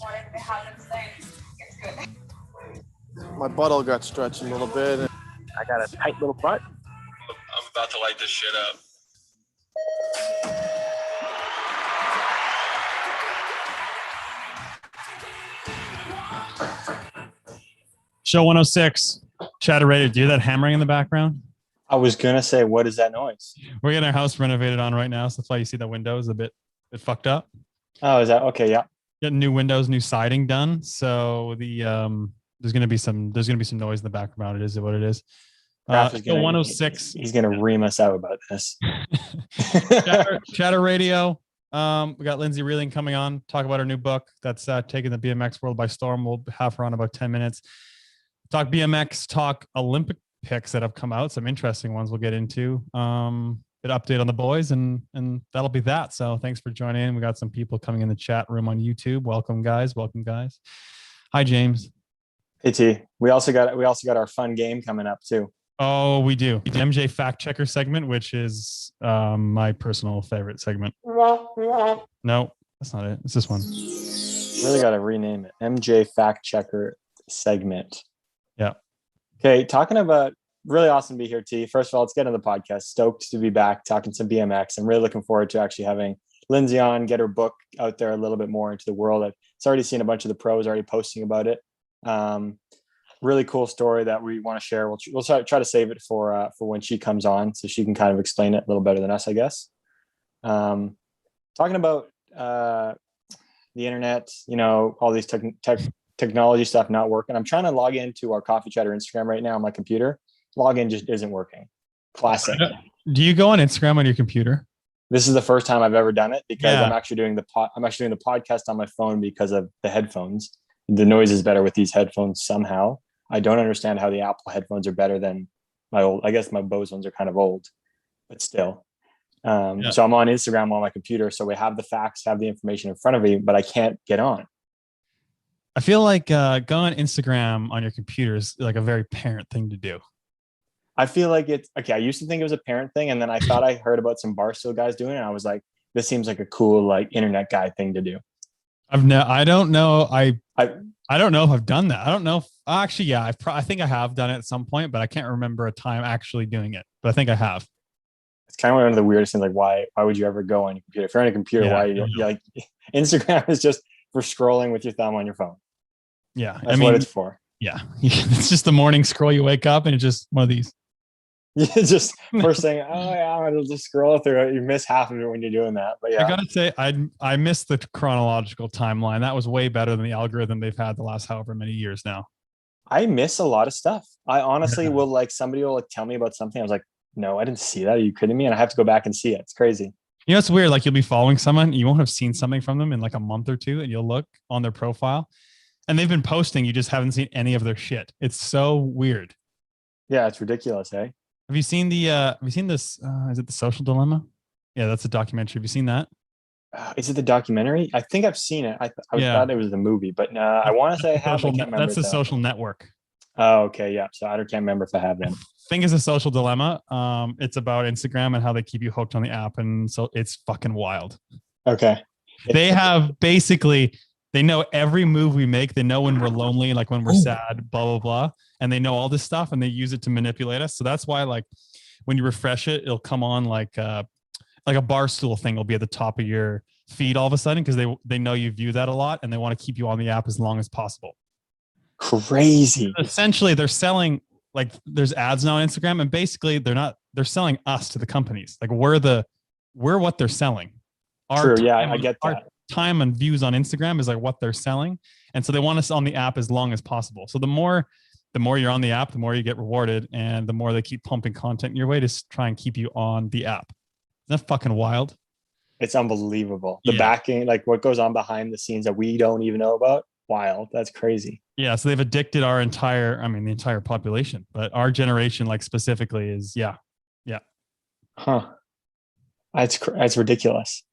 wanted to have them say it's good. My butthole got stretched a little bit. I got a tight little butt. I'm about to light this shit up. Show 106. Chatter Radio. Do you hear that hammering in the background? I was gonna say, what is that noise? We're getting our house renovated on right now, so that's why you see the windows a bit fucked up. Oh, is that okay? Yeah. Getting new windows, new siding done. So the there's gonna be some noise in the background. It is what it is. Gonna, 106. He's gonna ream us out about this. Chatter Radio. We got Lindsay Reeling coming on, talk about her new book that's taking the BMX world by storm. We'll have her on about 10 minutes. Talk BMX, talk Olympic picks that have come out. Some interesting ones we'll get into. Bit update on the boys, and that'll be that. So thanks for joining in. We got some people coming in the chat room on YouTube. Welcome, guys. Hi, James. Hey T. We also got our fun game coming up too. Oh, we do. The MJ Fact Checker segment, which is my personal favorite segment. No, that's not it. It's this one. Really got to rename it. MJ Fact Checker segment. Yeah. Okay, talking about really awesome to be here, T. First of all, let's get into the podcast. Stoked to be back talking some BMX. I'm really looking forward to actually having Lindsay on, get her book out there a little bit more into the world. I've already seen a bunch of the pros already posting about it. Really cool story that we want to share. We'll try to save it for when she comes on, so she can kind of explain it a little better than us, I guess. Talking about the internet, all these technology stuff not working. I'm trying to log into our Coffee Chatter Instagram right now on my computer. Login just isn't working. Classic. Do you go on Instagram on your computer? This is the first time I've ever done it because I'm actually doing the podcast on my phone because of the headphones. The noise is better with these headphones somehow. I don't understand how the Apple headphones are better than my old. I guess my Bose ones are kind of old, but still. So I'm on Instagram on my computer. So we have the facts, have the information in front of me, but I can't get on. I feel like going on Instagram on your computer is like a very parent thing to do. I feel like it's okay. I used to think it was a parent thing. And then I thought I heard about some Barstool guys doing it. And I was like, this seems like a cool, like internet guy thing to do. I don't know. I don't know if I've done that. I don't know. Actually, yeah, I think I have done it at some point, but I can't remember a time actually doing it. But I think I have. It's kind of one of the weirdest things. Like, why would you ever go on your computer? If you're on a computer, why you like Instagram is just for scrolling with your thumb on your phone. Yeah, that's what it's for. Yeah, it's just the morning scroll. You wake up and it's just one of these. Just first thing, I'll just scroll through it. You miss half of it when you're doing that. But yeah, I gotta say, I missed the chronological timeline. That was way better than the algorithm they've had the last however many years now. I miss a lot of stuff. I honestly will somebody will tell me about something. I was like, no, I didn't see that. Are you kidding me? And I have to go back and see it. It's crazy. It's weird. Like you'll be following someone, you won't have seen something from them in like a month or two, and you'll look on their profile, and they've been posting. You just haven't seen any of their shit. It's so weird. Yeah, it's ridiculous, eh? Have you seen this? Is it The Social Dilemma? Yeah, that's a documentary. Have you seen that? Is it the documentary? I think I've seen it. I thought it was the movie, but I want to say I have. That's The Social Network. Oh, okay. Yeah. So I can't remember if I have them. Thing is a social dilemma. It's about Instagram and how they keep you hooked on the app. And so it's fucking wild. Okay. They have basically, they know every move we make. They know when we're lonely, like when we're sad, blah, blah, blah. And they know all this stuff and they use it to manipulate us. So that's why, like, when you refresh it, it'll come on like a Barstool thing will be at the top of your feed all of a sudden because they know you view that a lot and they want to keep you on the app as long as possible. Crazy. Essentially, they're selling, like, there's ads now on Instagram, and basically they're selling us to the companies. Like we're what they're selling. True. Yeah, I get that. Our time and views on Instagram is like what they're selling. And so they want us on the app as long as possible. So the more you're on the app, the more you get rewarded, and the more they keep pumping content your way to try and keep you on the app. Isn't that fucking wild? It's unbelievable. The backing, like what goes on behind the scenes that we don't even know about. Wild. That's crazy. Yeah. So they've addicted the entire population, but our generation, like specifically, is yeah. Huh. That's ridiculous.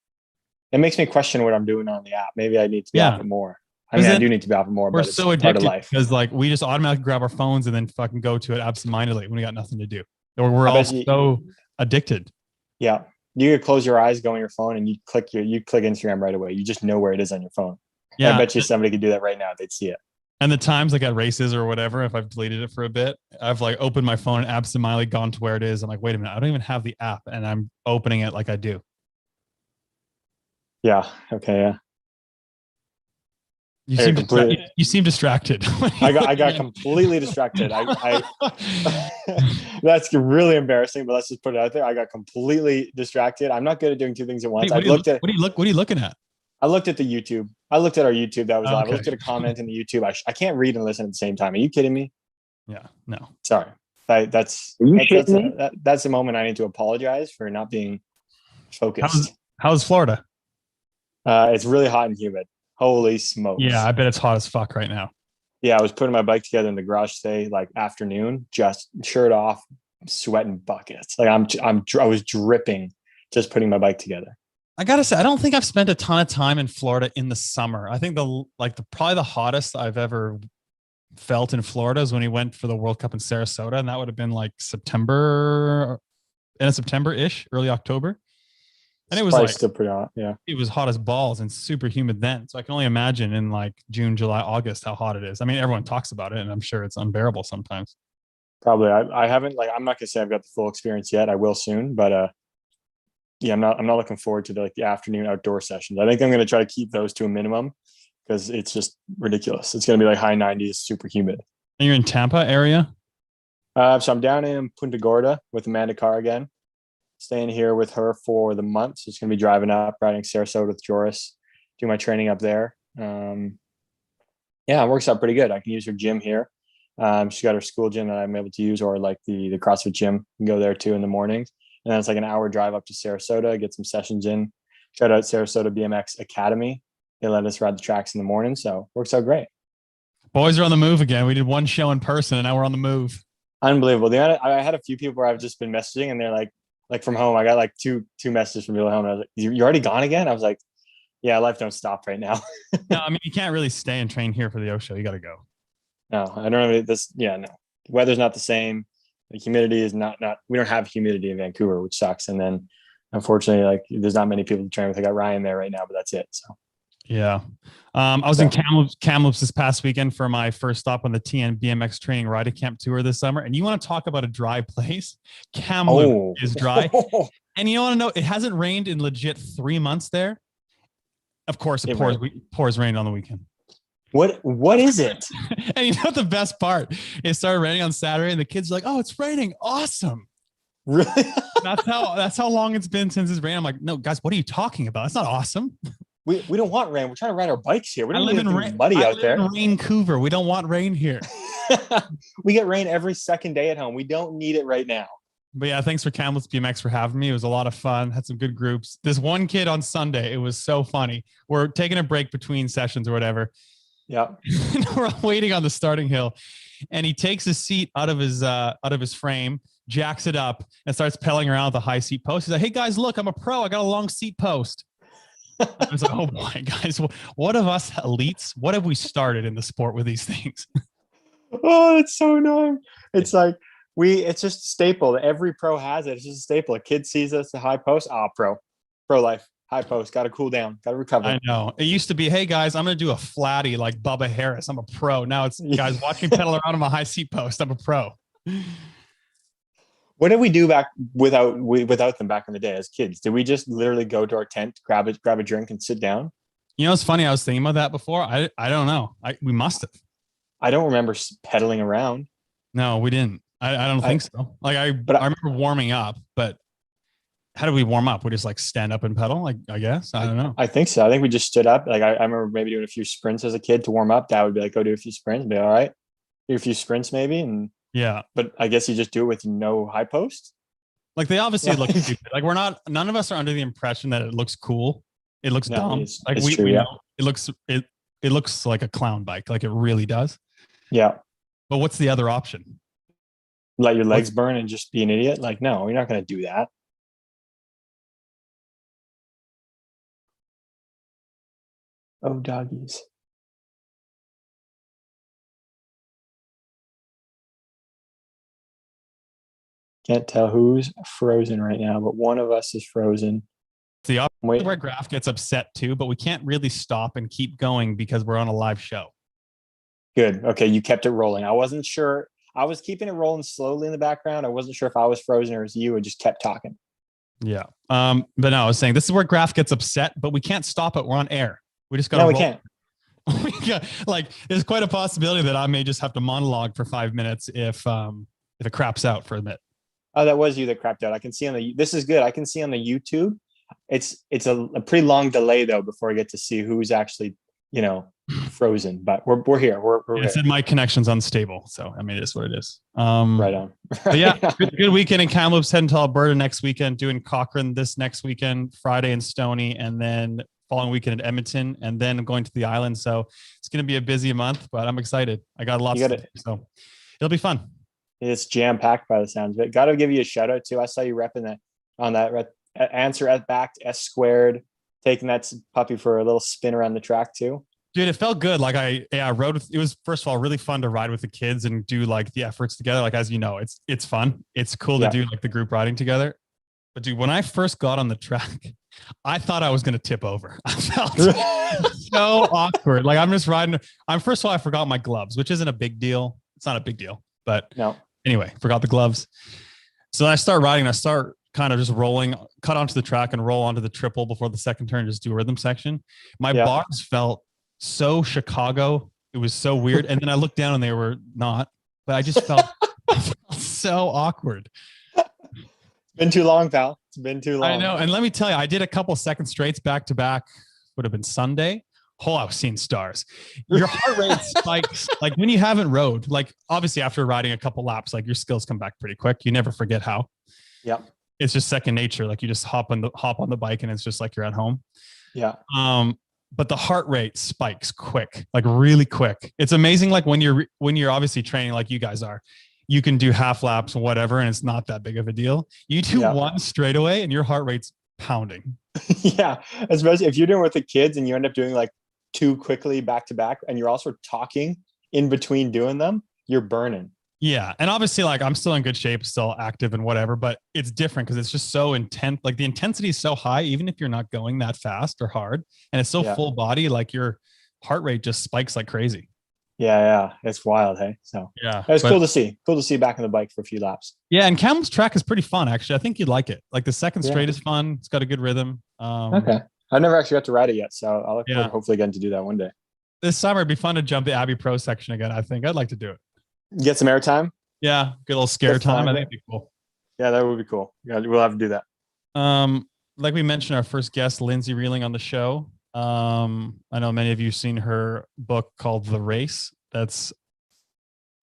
It makes me question what I'm doing on the app. Maybe I need to be off it more. I do need to be off it more. We're so addicted because like we just automatically grab our phones and then fucking go to it absentmindedly when we got nothing to do. Or we're all so addicted. Yeah. You could close your eyes, go on your phone, and you click Instagram right away. You just know where it is on your phone. Yeah. I bet you somebody could do that right now. They'd see it. And the times like at races or whatever, if I've deleted it for a bit, I've like opened my phone and absentmindly gone to where it is. I'm like, wait a minute, I don't even have the app, and I'm opening it like I do. Yeah. Okay. Yeah. You Hey, seem completely. you seem distracted. I got completely distracted. That's really embarrassing, but let's just put it out there. I got completely distracted. I'm not good at doing two things at once. What are you looking at? I looked at the YouTube. I looked at our YouTube that was live. Okay. I looked at a comment in the YouTube. I can't read and listen at the same time. Are you kidding me? Yeah, no. Sorry. That's the moment I need to apologize for not being focused. How's Florida? It's really hot and humid. Holy smokes. Yeah, I bet it's hot as fuck right now. Yeah, I was putting my bike together in the garage today, like afternoon, just shirt off, sweating buckets. Like I was dripping just putting my bike together. I gotta say, I don't think I've spent a ton of time in Florida in the summer. I think probably the hottest I've ever felt in Florida is when he went for the World Cup in Sarasota, and that would have been like September-ish, early October. And it was like still pretty hot. Yeah, it was hot as balls and super humid then. So I can only imagine in like June, July, August how hot it is. I mean, everyone talks about it, and I'm sure it's unbearable sometimes. Probably. I haven't I'm not gonna say I've got the full experience yet. I will soon, but yeah, I'm not looking forward to the afternoon outdoor sessions. I think I'm going to try to keep those to a minimum because it's just ridiculous. It's going to be like high 90s, super humid. And you're in Tampa area? So I'm down in Punta Gorda with Amanda Carr again, staying here with her for the month. So it's going to be driving up, riding Sarasota with Joris, do my training up there. Yeah, it works out pretty good. I can use her gym here. She's got her school gym that I'm able to use, or like the CrossFit gym. I can go there too in the mornings. And then it's like an hour drive up to Sarasota, get some sessions in. Shout out Sarasota BMX Academy. They let us ride the tracks in the morning. So works out great. Boys are on the move again. We did one show in person and now we're on the move. Unbelievable. I had a few people where I've just been messaging and they're like from home. I got like two messages from people at home. And I was like, you already gone again? I was like, yeah, life don't stop right now. No, I mean, you can't really stay and train here for the O show. You got to go. No, I don't know this. Yeah, no. The weather's not the same. The humidity is not, we don't have humidity in Vancouver, which sucks. And then unfortunately, like there's not many people to train with. I got Ryan there right now, but that's it. So, yeah. I was in Kamloops this past weekend for my first stop on the TN BMX training riding camp tour this summer. And you want to talk about a dry place? Kamloops is dry. And you want to know, it hasn't rained in legit 3 months there. Of course, it pours rain on the weekend. What is it? And you know what the best part? It started raining on Saturday, and the kids are like, "Oh, it's raining! Awesome!" Really? that's how long it's been since it's rained. I'm like, "No, guys, what are you talking about? It's not awesome." We don't want rain. We're trying to ride our bikes here. We don't live in muddy out there. In Vancouver. We don't want rain here. We get rain every second day at home. We don't need it right now. But yeah, thanks for Kamloops BMX for having me. It was a lot of fun. Had some good groups. This one kid on Sunday, it was so funny. We're taking a break between sessions or whatever. Yeah. We're waiting on the starting hill, and he takes his seat out of his frame, jacks it up, and starts pedaling around with a high seat post. He's like, "Hey guys, look, I'm a pro. I got a long seat post." I was like, "Oh boy, guys, what of us elites? What have we started in the sport with these things?" Oh, it's so annoying. It's like it's just a staple. Every pro has it. It's just a staple. A kid sees us, a high post. Pro life. High post, got to cool down, got to recover. I know. It used to be, hey guys, I'm going to do a flatty like Bubba Harris. I'm a pro. Now it's guys, watch me pedal around on my high seat post. I'm a pro. What did we do back without them back in the day as kids? Did we just literally go to our tent, grab a drink and sit down? You know, it's funny. I was thinking about that before. I don't know. We must have. I don't remember pedaling around. No, we didn't. I don't think so. Like I remember warming up, but how do we warm up? We just like stand up and pedal, like I guess. I don't know. I think so. I think we just stood up. Like I remember maybe doing a few sprints as a kid to warm up. Dad would be like, "Go do a few sprints." Be all right. Do a few sprints maybe, and yeah. But I guess you just do it with no high post. Like they obviously look stupid. Like none of us are under the impression that it looks cool. It looks dumb. Like we know it looks like a clown bike. Like it really does. Yeah. But what's the other option? Let your legs burn and just be an idiot? Like, no, you're not going to do that. Oh, doggies. Can't tell who's frozen right now, but one of us is frozen. The Wait, Where Graph gets upset too, but we can't really stop and keep going because we're on a live show. good. Okay, you kept it rolling. I wasn't sure. I was keeping it rolling slowly in the background. I wasn't sure if I was frozen or it was you and just kept talking. Yeah. But no, I was saying this is where Graph gets upset, but we can't stop it. We're on air. We just got to No, we can't. like there's quite a possibility that I may just have to monologue for 5 minutes if it craps out for a bit. Oh, that was you that crapped out. I can see on the. This is good. I can see on the YouTube. It's a pretty long delay though before I get to see who's actually frozen. But we're here. We're It said my connection's unstable, so I mean it is what it is. right on. But yeah, good weekend in Kamloops. Heading to Alberta next weekend. Doing Cochrane this next weekend, Friday in Stony, and then following weekend at Edmonton, and then I'm going to the island. So it's going to be a busy month, but I'm excited. I got lots to do, so it'll be fun. It's jam packed by the sounds of it. Got to give you a shout out too. I saw you repping that on that answer at back S squared, taking that puppy for a little spin around the track too. Dude, it felt good. Like I rode with, it was first of all really fun to ride with the kids and do like the efforts together. Like, as you know, it's fun. It's cool to do like the group riding together. But dude, when I first got on the track, I thought I was going to tip over. I felt so awkward. Like I'm just riding. First of all, I forgot my gloves, which isn't a big deal. It's not a big deal, but anyway, forgot the gloves. So then I start riding and I start kind of just rolling, cut onto the track and roll onto the triple before the second turn, just do a rhythm section. My bars felt so Chicago. It was so weird. And then I looked down and they were not, but I just felt so awkward. It's been too long, pal. It's been too long. I know. And let me tell you, I did a couple second straights back to back. Would have been Sunday. Oh, I was seeing stars. Your heart rate spikes. Like when you haven't rode, like obviously after riding a couple laps, like your skills come back pretty quick. You never forget how. Yeah. It's just second nature. Like you just hop on the bike and it's just like you're at home. Yeah. But the heart rate spikes quick, like really quick. It's amazing. Like when you're obviously training like you guys are, you can do half laps or whatever, and it's not that big of a deal. You do one straight away and your heart rate's pounding. Yeah. Especially if you're doing it with the kids and you end up doing like too quickly back to back and you're also talking in between doing them, you're burning. Yeah. And obviously like I'm still in good shape, still active and whatever, but it's different because it's just so intense. Like the intensity is so high, even if you're not going that fast or hard, and it's so full body, like your heart rate just spikes like crazy. Yeah. It's wild. Hey, so yeah, it's cool to see back on the bike for a few laps. Yeah. And Kamloops track is pretty fun. Actually, I think you'd like it. Like the second straight is fun. It's got a good rhythm. Okay. I've never actually got to ride it yet. So I'll look forward hopefully getting to do that one day. This summer it'd be fun to jump the Abbey Pro section again. I think I'd like to do it. Get some airtime. Yeah. Good little scare time. I think it'd be cool. Yeah, that would be cool. Yeah, we'll have to do that. Like we mentioned, our first guest, Lindsay Reeling, on the show. I know many of you have seen her book called The Race. I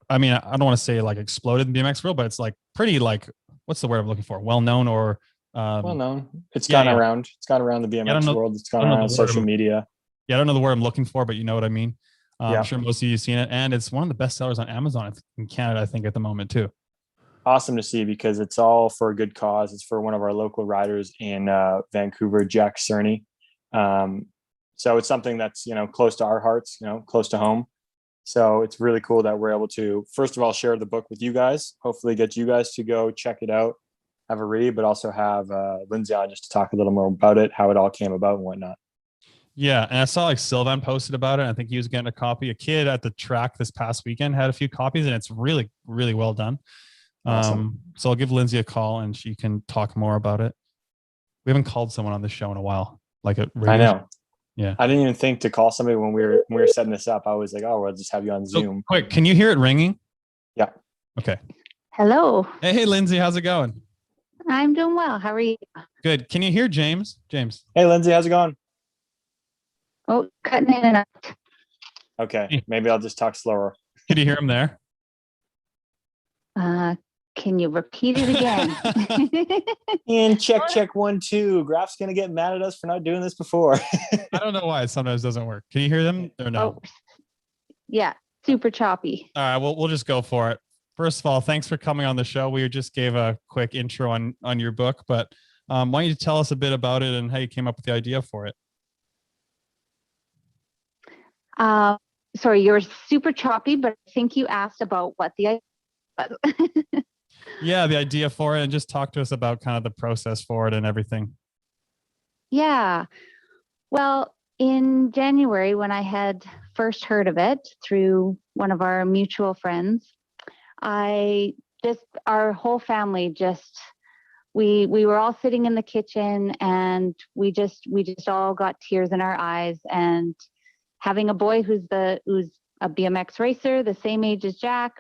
don't want to say like exploded in BMX world, but it's like pretty like, what's the word I'm looking for? Well known or well known. It's gone around. It's gone around the BMX world. It's gone around social media. Yeah, I don't know the word I'm looking for, but you know what I mean. I'm sure most of you have seen it, and it's one of the best sellers on Amazon in Canada, I think, at the moment too. Awesome to see because it's all for a good cause. It's for one of our local riders in Vancouver, Jack Cerny. So it's something that's close to our hearts, close to home. So it's really cool that we're able to, first of all, share the book with you guys, hopefully get you guys to go check it out, have a read, but also have Lindsay on just to talk a little more about it, how it all came about and whatnot. Yeah. And I saw like Sylvan posted about it. I think he was getting a copy. A kid at the track this past weekend had a few copies, and it's really, really well done. Awesome. So I'll give Lindsay a call and she can talk more about it. We haven't called someone on the show in a while. I know. Yeah. I didn't even think to call somebody when we were setting this up. I was like, oh, we'll just have you on Zoom. Quick, can you hear it ringing? Yeah. Okay. Hello. Hey, Lindsay, how's it going? I'm doing well. How are you? Good. Can you hear James? Hey, Lindsay, how's it going? Oh, cutting in and out. Okay. Maybe I'll just talk slower. Can you hear him there? Can you repeat it again? And check 1 2. Graph's gonna get mad at us for not doing this before. I don't know why it sometimes doesn't work. Can you hear them or no? Oh, yeah, super choppy. All right, we'll just go for it. First of all, thanks for coming on the show. We just gave a quick intro on your book, but why don't you tell us a bit about it and how you came up with the idea for it? Sorry, you're super choppy, but I think you asked about what the idea was. Yeah, the idea for it, and just talk to us about kind of the process for it and everything. Yeah. Well, in January, when I had first heard of it through one of our mutual friends, I just, our whole family just, we were all sitting in the kitchen and we just all got tears in our eyes. And having a boy who's a BMX racer, the same age as Jack.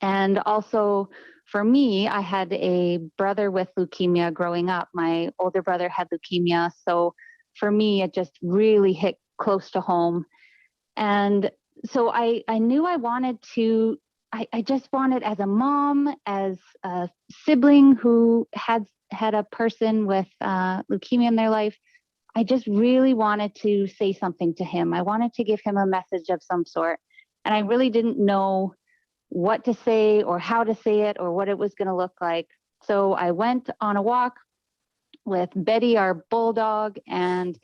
And also for me, I had a brother with leukemia growing up. My older brother had leukemia. So for me, it just really hit close to home. And so I knew I wanted to, I just wanted, as a mom, as a sibling who had a person with leukemia in their life, I just really wanted to say something to him. I wanted to give him a message of some sort. And I really didn't know what to say or how to say it or what it was going to look like. So I went on a walk with Betty, our bulldog, and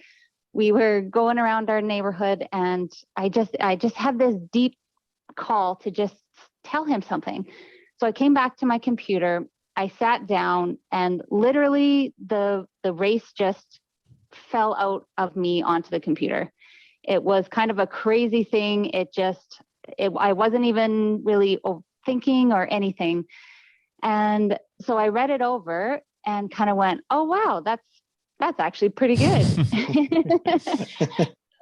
we were going around our neighborhood, and I just had this deep call to just tell him something. So I came back to my computer, I sat down, and literally the race just fell out of me onto the computer. It was kind of a crazy thing. I wasn't even really thinking or anything. And so I read it over and kind of went, oh, wow, that's actually pretty good.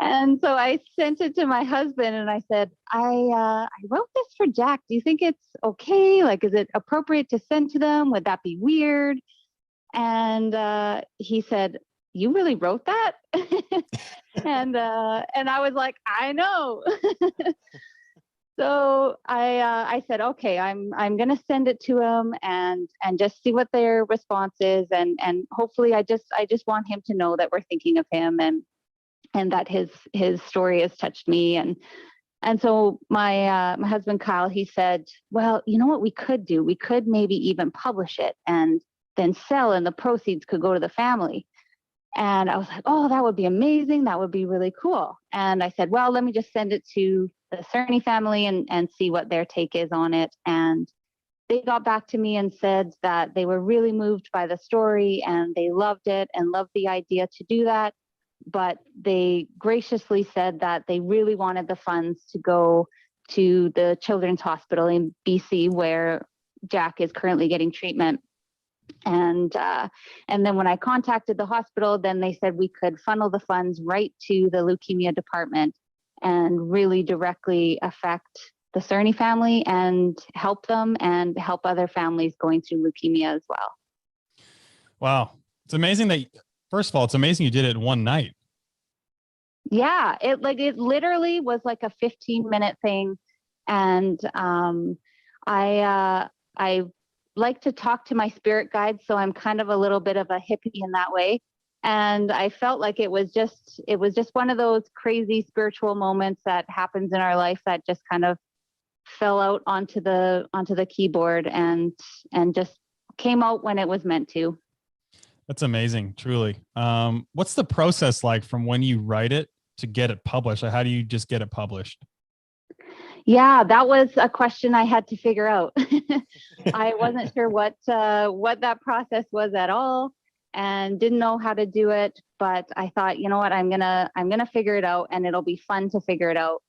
And so I sent it to my husband and I said, I wrote this for Jack. Do you think it's okay? Like, is it appropriate to send to them? Would that be weird? And he said, you really wrote that? And I was like, I know. So I said, okay, I'm going to send it to him and just see what their response is. And hopefully I just want him to know that we're thinking of him and that his story has touched me. And so my husband, Kyle, he said, well, you know what we could do? We could maybe even publish it and then sell, and the proceeds could go to the family. And I was like, oh, that would be amazing. That would be really cool. And I said, well, let me just send it to the Cerny family and see what their take is on it. And they got back to me and said that they were really moved by the story and they loved it and loved the idea to do that. But they graciously said that they really wanted the funds to go to the Children's Hospital in BC, where Jack is currently getting treatment. And then when I contacted the hospital, then they said we could funnel the funds right to the leukemia department and really directly affect the Cerny family and help them and help other families going through leukemia as well. Wow. It's amazing that, first of all, it's amazing you did it in one night. Yeah, it literally was like a 15-minute thing. And I like to talk to my spirit guides, so I'm kind of a little bit of a hippie in that way. And I felt like it was just one of those crazy spiritual moments that happens in our life that just kind of fell out onto the keyboard and just came out when it was meant to. That's amazing, truly. What's the process like from when you write it to get it published? How do you just get it published? Yeah, that was a question I had to figure out. I wasn't sure what that process was at all, and didn't know how to do it. But I thought, you know what, I'm gonna figure it out, and it'll be fun to figure it out.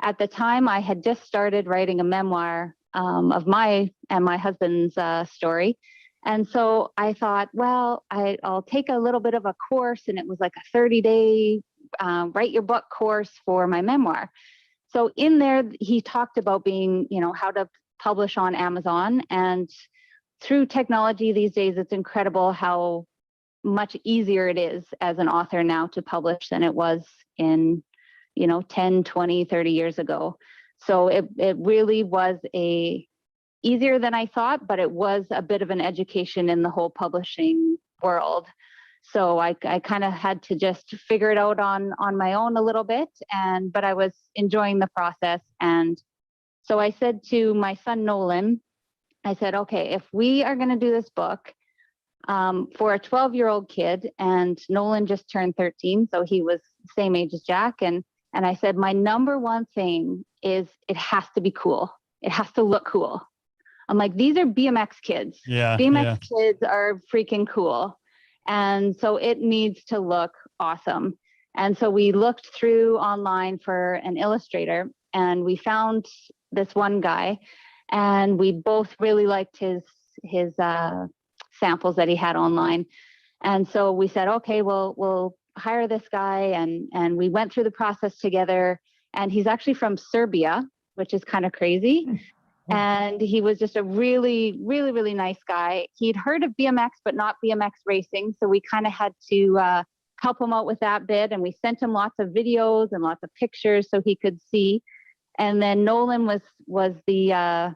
At the time, I had just started writing a memoir of my and my husband's story. And so I thought, well, I'll take a little bit of a course, and it was like a 30-day write your book course for my memoir. So in there, he talked about being, how to publish on Amazon. And through technology these days, it's incredible how much easier it is as an author now to publish than it was in, 10, 20, 30 years ago. So it really was easier than I thought, but it was a bit of an education in the whole publishing world. So I kind of had to just figure it out on my own a little bit, but I was enjoying the process. And so I said to my son, Nolan, I said, okay, if we are going to do this book for a 12-year-old kid, and Nolan just turned 13, so he was the same age as Jack. And I said, my number one thing is it has to be cool. It has to look cool. I'm like, these are BMX kids. Yeah. BMX kids are freaking cool. And so it needs to look awesome. And so we looked through online for an illustrator, and we found this one guy, and we both really liked his samples that he had online. And so we said, okay, well, we'll hire this guy. And we went through the process together. And he's actually from Serbia, which is kind of crazy. And he was just a really, really, really nice guy. He'd heard of BMX, but not BMX racing. So we kind of had to help him out with that bit. And we sent him lots of videos and lots of pictures so he could see. And then Nolan was the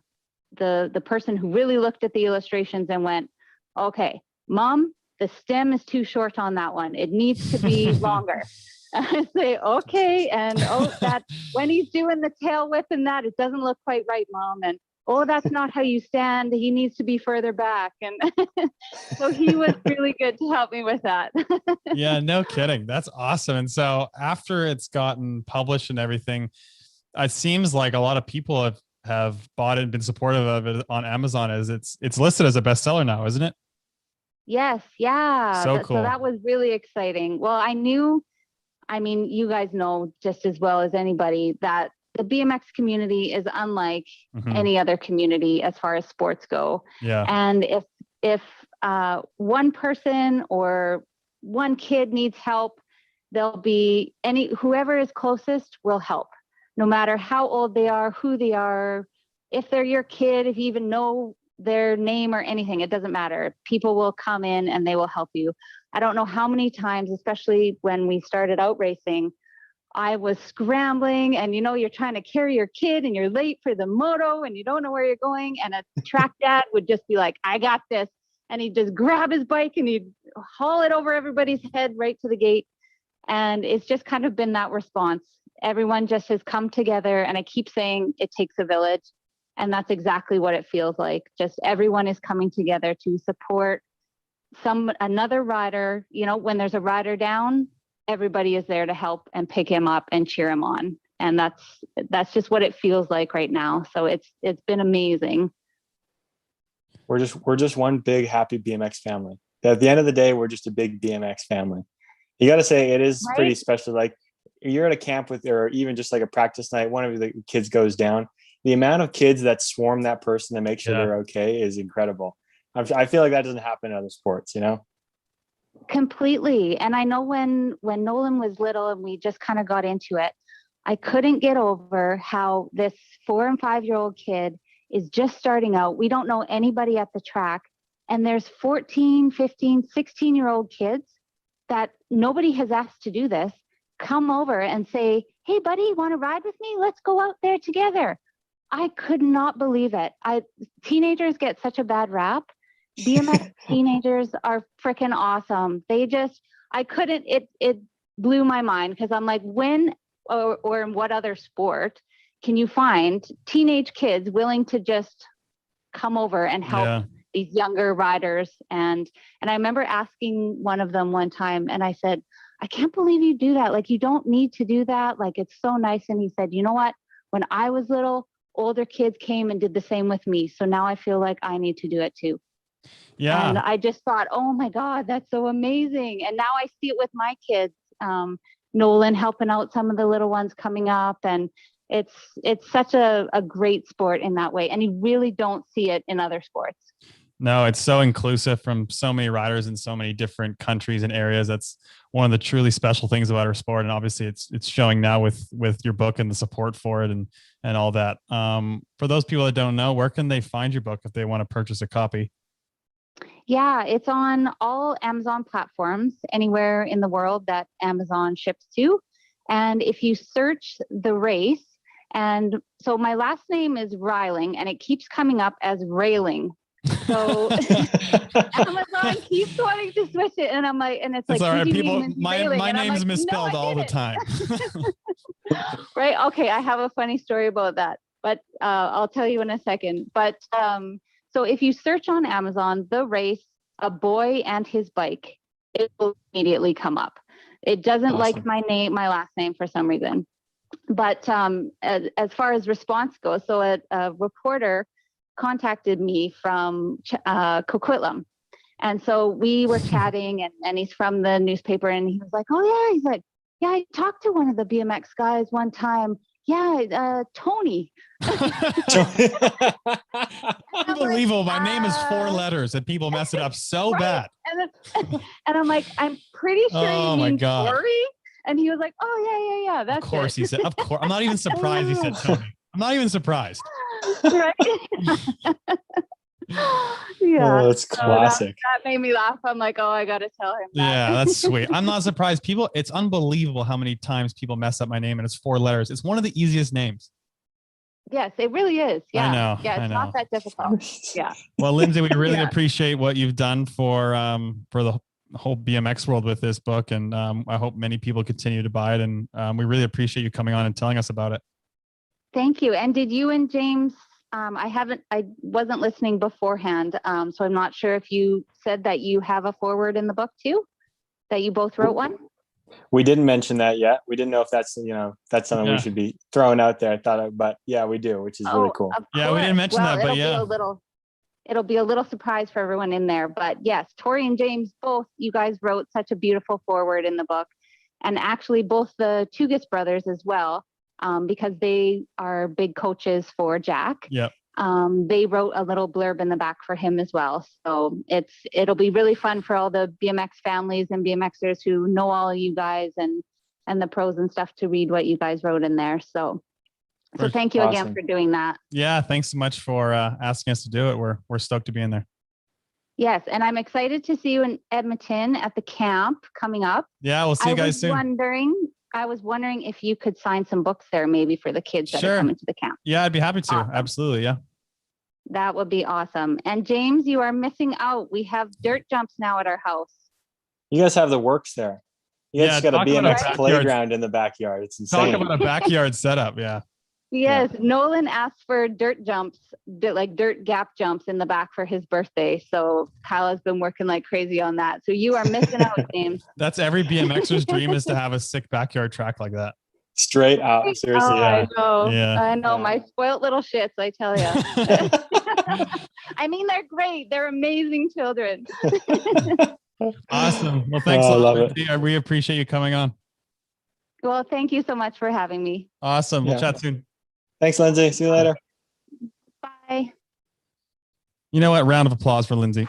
person who really looked at the illustrations and went, okay, Mom, the stem is too short on that one. It needs to be longer. I say, okay. And that when he's doing the tail whip and that, it doesn't look quite right, Mom. And that's not how you stand. He needs to be further back. And so he was really good to help me with that. Yeah, no kidding. That's awesome. And so after it's gotten published and everything, it seems like a lot of people have bought it and been supportive of it on Amazon, as it's listed as a bestseller now, isn't it? Yes. Yeah. So cool. So that was really exciting. Well, you guys know just as well as anybody that the BMX community is unlike any other community as far as sports go. Yeah. And if one person or one kid needs help, there'll be whoever is closest will help, no matter how old they are, who they are. If they're your kid, if you even know their name or anything, it doesn't matter. People will come in and they will help you. I don't know how many times, especially when we started out racing, I was scrambling and, you're trying to carry your kid and you're late for the moto and you don't know where you're going. And a track dad would just be like, I got this. And he'd just grab his bike and he'd haul it over everybody's head right to the gate. And it's just kind of been that response. Everyone just has come together, and I keep saying it takes a village. And that's exactly what it feels like. Just everyone is coming together to support another rider. When there's a rider down, everybody is there to help and pick him up and cheer him on. And that's just what it feels like right now. So it's been amazing. We're just one big happy BMX family. At the end of the day, we're just a big BMX family. You got to say it is pretty special. Like, you're at a camp or even just like a practice night, one of the kids goes down. The amount of kids that swarm that person to make sure they're okay is incredible. I feel like that doesn't happen in other sports, Completely. And I know when Nolan was little and we just kind of got into it, I couldn't get over how this 4 and 5-year-old kid is just starting out. We don't know anybody at the track. And there's 14, 15, 16-year-old kids that nobody has asked to do this, come over and say, hey, buddy, you want to ride with me? Let's go out there together. I could not believe it. Teenagers get such a bad rap. BMX teenagers are freaking awesome. It blew my mind, because I'm like, when or in what other sport can you find teenage kids willing to just come over and help these younger riders? And I remember asking one of them one time, and I said, I can't believe you do that. Like, you don't need to do that. Like, it's so nice. And he said, you know what? When I was little, older kids came and did the same with me. So now I feel like I need to do it too. Yeah. And I just thought, oh my God, that's so amazing. And now I see it with my kids. Nolan helping out some of the little ones coming up. And it's such a great sport in that way. And you really don't see it in other sports. No, it's so inclusive from so many riders in so many different countries and areas. That's one of the truly special things about our sport. And obviously it's showing now with your book and the support for it and all that. For those people that don't know, where can they find your book if they want to purchase a copy? Yeah, it's on all Amazon platforms, anywhere in the world that Amazon ships to. And if you search The Race, and so my last name is Riling, and it keeps coming up as Railing. So Amazon keeps wanting to switch it, and I'm like, and it's like, all right. People, my and name's like, misspelled no, all the time. Right? Okay, I have a funny story about that, but I'll tell you in a second. But so if you search on Amazon, The Race, a boy and his bike, it will immediately come up. It doesn't like my last name for some reason. But as far as response goes, so a reporter contacted me from Coquitlam, And so we were chatting, and he's from the newspaper, and he was like, "Oh yeah," he's like, "Yeah, I talked to one of the BMX guys one time. Yeah, Tony." Unbelievable. My name is 4 "Uh." letters and people mess it up so bad. And I'm like, "I'm pretty sure Oh you my mean God. Tori." And he was like, "Oh yeah, that's Of course it." he said, of course. I'm not even surprised he said Tony. I'm not even surprised. Right? Yeah. Oh, that's So classic. that made me laugh. I'm like, "Oh, I gotta tell him that." Yeah, that's sweet. I'm not surprised. People, it's unbelievable how many times people mess up my name and it's 4 letters. It's one of the easiest names. Yes, it really is. Yeah. know, Yeah, I it's know. not that difficult. Yeah. Well, Lindsay, we really Yeah. appreciate what you've done for the whole BMX world with this book. And I hope many people continue to buy it. And we really appreciate you coming on and telling us about it. Thank you. And did you and James, I wasn't listening beforehand, so I'm not sure if you said that you have a forward in the book too, that you both wrote one? We didn't mention that yet. We didn't know if that's that's something Yeah. we should be throwing out there. But yeah, we do, which is really cool. Of Yeah, we didn't course. mention that, but it'll yeah. It'll be a little surprise for everyone in there. But yes, Tori and James, both you guys wrote such a beautiful forward in the book. And actually both the Tugis brothers as well, because they are big coaches for Jack. Yep. They wrote a little blurb in the back for him as well. So it'll be really fun for all the BMX families and BMXers who know all of you guys and the pros and stuff to read what you guys wrote in there. So thank you again Awesome. for doing that. Yeah, thanks so much for asking us to do it. We're stoked to be in there. Yes, and I'm excited to see you in Edmonton at the camp coming up. Yeah, we'll see you guys soon. I was wondering if you could sign some books there maybe for the kids that Sure. are coming to the camp. Yeah, I'd be happy to. Awesome. Absolutely. Yeah. That would be awesome. And James, you are missing out. We have dirt jumps now at our house. You guys have the works there. You guys got a talk about a BMX backyard. playground in the backyard. It's Talk insane. about a backyard setup. Yeah. Yes, Nolan asked for dirt jumps, like dirt gap jumps in the back for his birthday. So Kyle has been working like crazy on that. So you are missing out, James. That's every BMXer's dream, is to have a sick backyard track like that. Straight out. Seriously. Oh, Yeah. I know. Yeah. I know. Yeah. My spoiled little shits, I tell you. I mean, they're great. They're amazing children. Awesome. Well, thanks Oh, I a lot, love it. Lindsay. We appreciate you coming on. Well, thank you so much for having me. Awesome. We'll Yeah. chat soon. Thanks, Lindsay. See you later. Bye. You know what? Round of applause for Lindsay.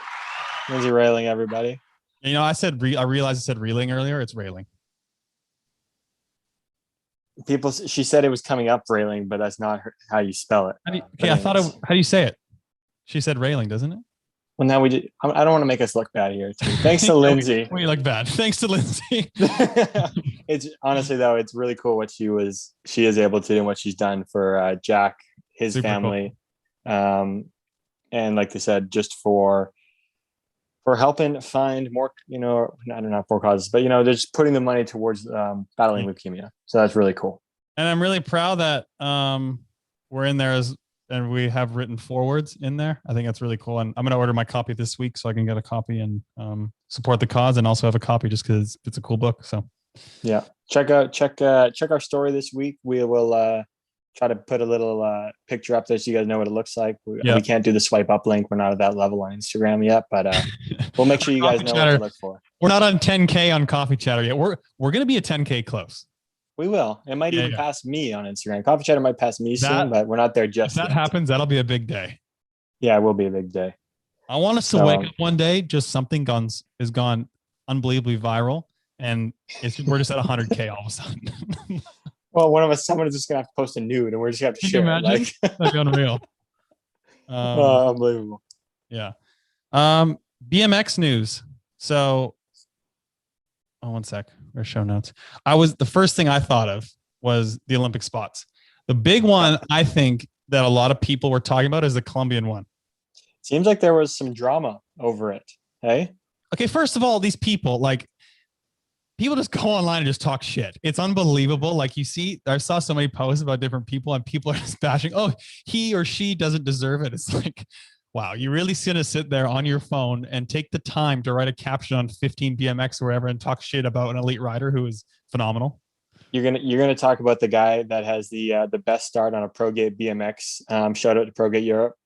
Lindsay railing everybody. You know, I realized I said reeling earlier. It's railing. She said it was coming up railing, but that's not how you spell it. Okay, I thought how do you say it? She said railing, doesn't it? Well, now I don't want to make us look bad here. Too. Thanks to Lindsay. Well, you look bad. Thanks to Lindsay. It's honestly though, it's really cool what she is able to do and what she's done for Jack, his Super family, and like they said, just for helping find more, I don't know, for causes, but they're just putting the money towards battling leukemia. So that's really cool. And I'm really proud that we're in there and we have written forwards in there. I think that's really cool. And I'm going to order my copy this week so I can get a copy and support the cause, and also have a copy just because it's a cool book. So yeah, check our story this week. We will try to put a little picture up there so you guys know what it looks like. We can't do the swipe up link. We're not at that level on Instagram yet, but we'll make sure you guys know what to look for. We're not on 10K on Coffee Chatter yet. We're going to be a 10K close. We will. It might even pass me on Instagram. Coffee Chatter might pass me soon, but we're not there just yet. If that happens, that'll be a big day. Yeah, it will be a big day. I want us to wake up one day, just something has gone unbelievably viral, and we're just at 100K all of a sudden. Well, someone is just gonna have to post a nude, and we're just gonna have to share. Can you imagine? That'd be unreal. Unbelievable. Yeah. BMX news. So, one sec. Or show notes. The first thing I thought of was the Olympic spots. The big one I think that a lot of people were talking about is the Colombian one. Seems like there was some drama over it. Hey. Okay. First of all, these people just go online and just talk shit. It's unbelievable. Like I saw so many posts about different people and people are just bashing, oh, he or she doesn't deserve it. It's like, wow, you really gonna sit there on your phone and take the time to write a caption on 15 BMX or wherever and talk shit about an elite rider who is phenomenal? You're gonna talk about the guy that has the best start on a ProGate BMX. Shout out to ProGate Europe.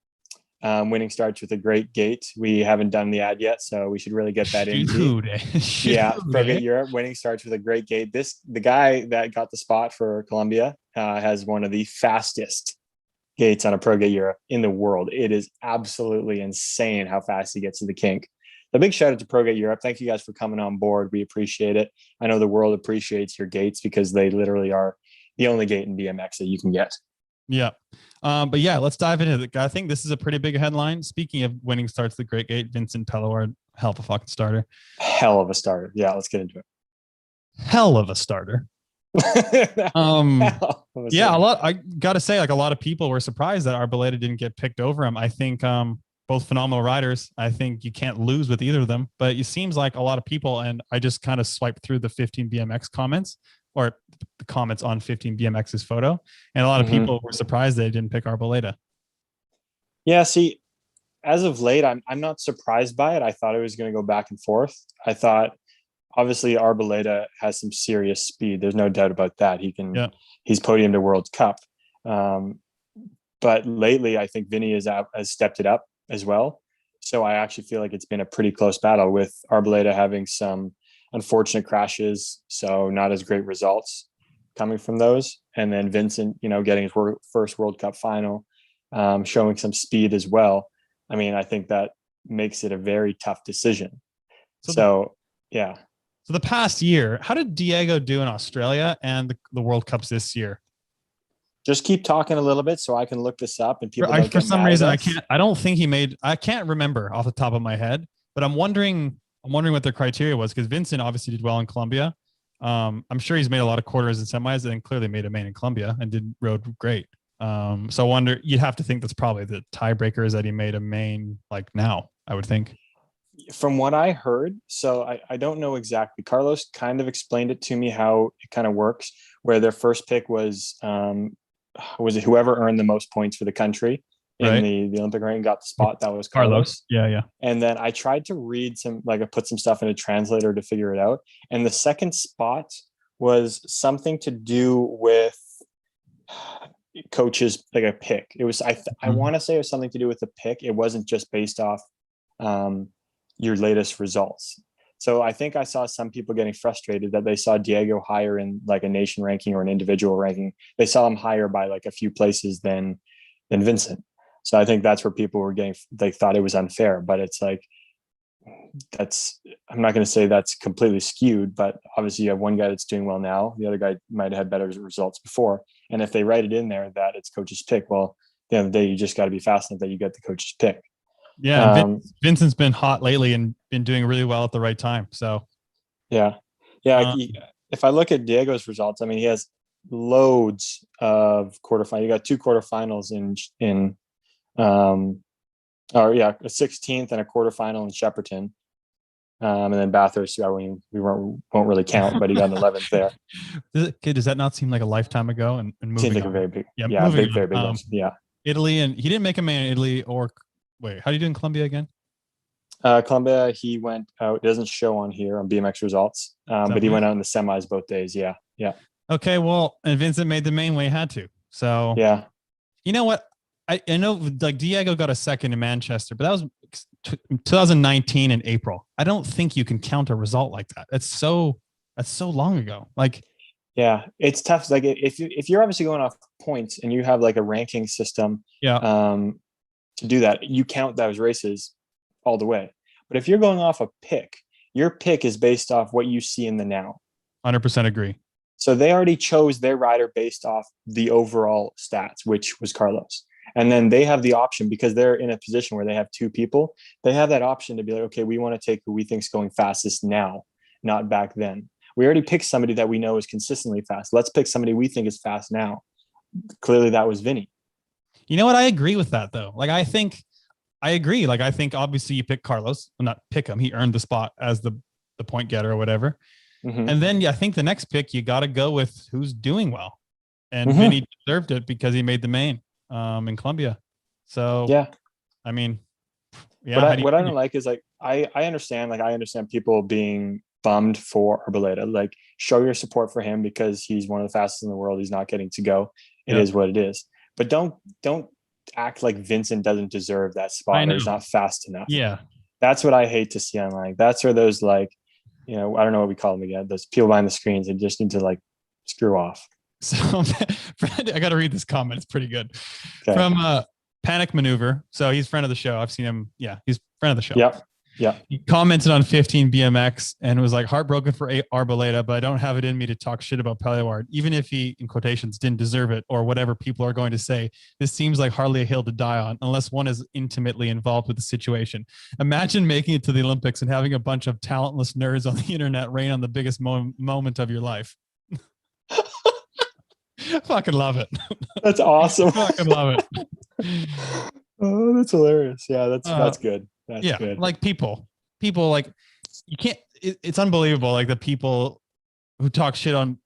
Winning starts with a great gate. We haven't done the ad yet, so we should really get that in. Shoot. Yeah, Shoot. ProGate Europe. Winning starts with a great gate. The guy that got the spot for Colombia has one of the fastest gates on a ProGate Europe in the world. It is absolutely insane how fast he gets to the kink. A big shout out to ProGate Europe. Thank you guys for coming on board. We appreciate it. I know the world appreciates your gates because they literally are the only gate in BMX that you can get. Yeah. But yeah, let's dive into it. I think this is a pretty big headline. Speaking of winning starts the great gate, Vincent Pelluard, hell of a fucking starter. Hell of a starter. Yeah, let's get into it. Hell of a starter. Yeah, I gotta say, like, a lot of people were surprised that Arboleda didn't get picked over him. I think both phenomenal riders. I think you can't lose with either of them, but it seems like a lot of people, and I just kind of swiped through the 15 BMX comments or the comments on 15 BMX's photo, and a lot of people were surprised they didn't pick Arboleda. Yeah, see, as of late, I'm not surprised by it. I thought it was going to go back and forth. I thought, obviously, Arboleda has some serious speed. There's no doubt about that. He's podiumed a World Cup. But lately, I think Vinny has stepped it up as well. So I actually feel like it's been a pretty close battle, with Arboleda having some unfortunate crashes, so not as great results coming from those. And then Vincent, getting his first World Cup final, showing some speed as well. I mean, I think that makes it a very tough decision. So the past year, how did Diego do in Australia and the World Cups this year? Just keep talking a little bit so I can look this up, and people for some reason I don't think I can't remember off the top of my head, but I'm wondering what their criteria was, because Vincent obviously did well in Colombia. I'm sure he's made a lot of quarters and semis, and clearly made a main in Colombia and rode great. So I wonder, you'd have to think that's probably the tiebreaker, is that he made a main like now, I would think. From what I heard, so I don't know exactly. Carlos kind of explained it to me how it kind of works, where their first pick was it whoever earned the most points for the country in the Olympic ranking got the spot. That was Carlos. Yeah. And then I tried to read I put some stuff in a translator to figure it out. And the second spot was something to do with coaches, like a pick. It was, I want to say it was something to do with the pick. It wasn't just based off your latest results. So I think I saw some people getting frustrated that they saw Diego higher in like a nation ranking or an individual ranking. They saw him higher by like a few places than Vincent. So I think that's where people were they thought it was unfair, but it's like, I'm not going to say that's completely skewed, but obviously you have one guy that's doing well now. The other guy might have had better results before. And if they write it in there that it's coach's pick, well, at the end of the day, you just got to be fast enough that you get the coach's pick. Yeah, Vincent's been hot lately and been doing really well at the right time. So, yeah. If I look at Diego's results, I mean, he has loads of quarterfinals. You got 2 quarterfinals in a 16th and a quarterfinal in Shepparton, and then Bathurst. We won't really count, but he got an 11th there. Does that not seem like a lifetime ago? And moving seems like on. a very big, very big. Italy, and he didn't make a man in Italy or. Wait, how do you do in Colombia again? Colombia, he went out. It doesn't show on here on BMX results, but he went out in the semis both days. Yeah. Okay, well, and Vincent made the main when he had to. So yeah, you know what? I know like Diego got a second in Manchester, but that was 2019 in April. I don't think you can count a result like that. That's so long ago. Like, yeah, it's tough. Like if you're obviously going off points and you have like a ranking system, to do that, you count those races all the way. But if you're going off a pick, your pick is based off what you see in the now. 100% agree. So they already chose their rider based off the overall stats, which was Carlos. And then they have the option, because they're in a position where they have 2 people. They have that option to be like, okay, we want to take who we think is going fastest now, not back then. We already picked somebody that we know is consistently fast. Let's pick somebody we think is fast now. Clearly that was Vinny. You know what? I agree with that though. Like, I agree. Like, I think obviously you pick Carlos, well, not pick him. He earned the spot as the point getter or whatever. And then I think the next pick, you got to go with who's doing well. And Vinny deserved it because he made the main in Colombia. So, I mean, what I don't like is like, I understand people being bummed for Arboleda. Like, show your support for him because he's one of the fastest in the world. He's not getting to go. It is what it is. But don't act like Vincent doesn't deserve that spot or he's not fast enough. Yeah. That's what I hate to see online. That's where those like, I don't know what we call them again. Those people behind the screens that just need to like screw off. So I got to read this comment. It's pretty good. Okay. From Panic Maneuver. So he's friend of the show. I've seen him. Yeah, he's friend of the show. Yep. He commented on 15 BMX and was like, heartbroken for Arboleda, but I don't have it in me to talk shit about Pelewaard, even if he, in quotations, didn't deserve it or whatever people are going to say. This seems like hardly a hill to die on unless one is intimately involved with the situation. Imagine making it to the Olympics and having a bunch of talentless nerds on the internet rain on the biggest moment of your life. Fucking love it. That's awesome. Fucking love it. Oh, that's hilarious. Yeah, that's good. That's good. Like people like you can't. It's unbelievable. Like the people who talk shit on,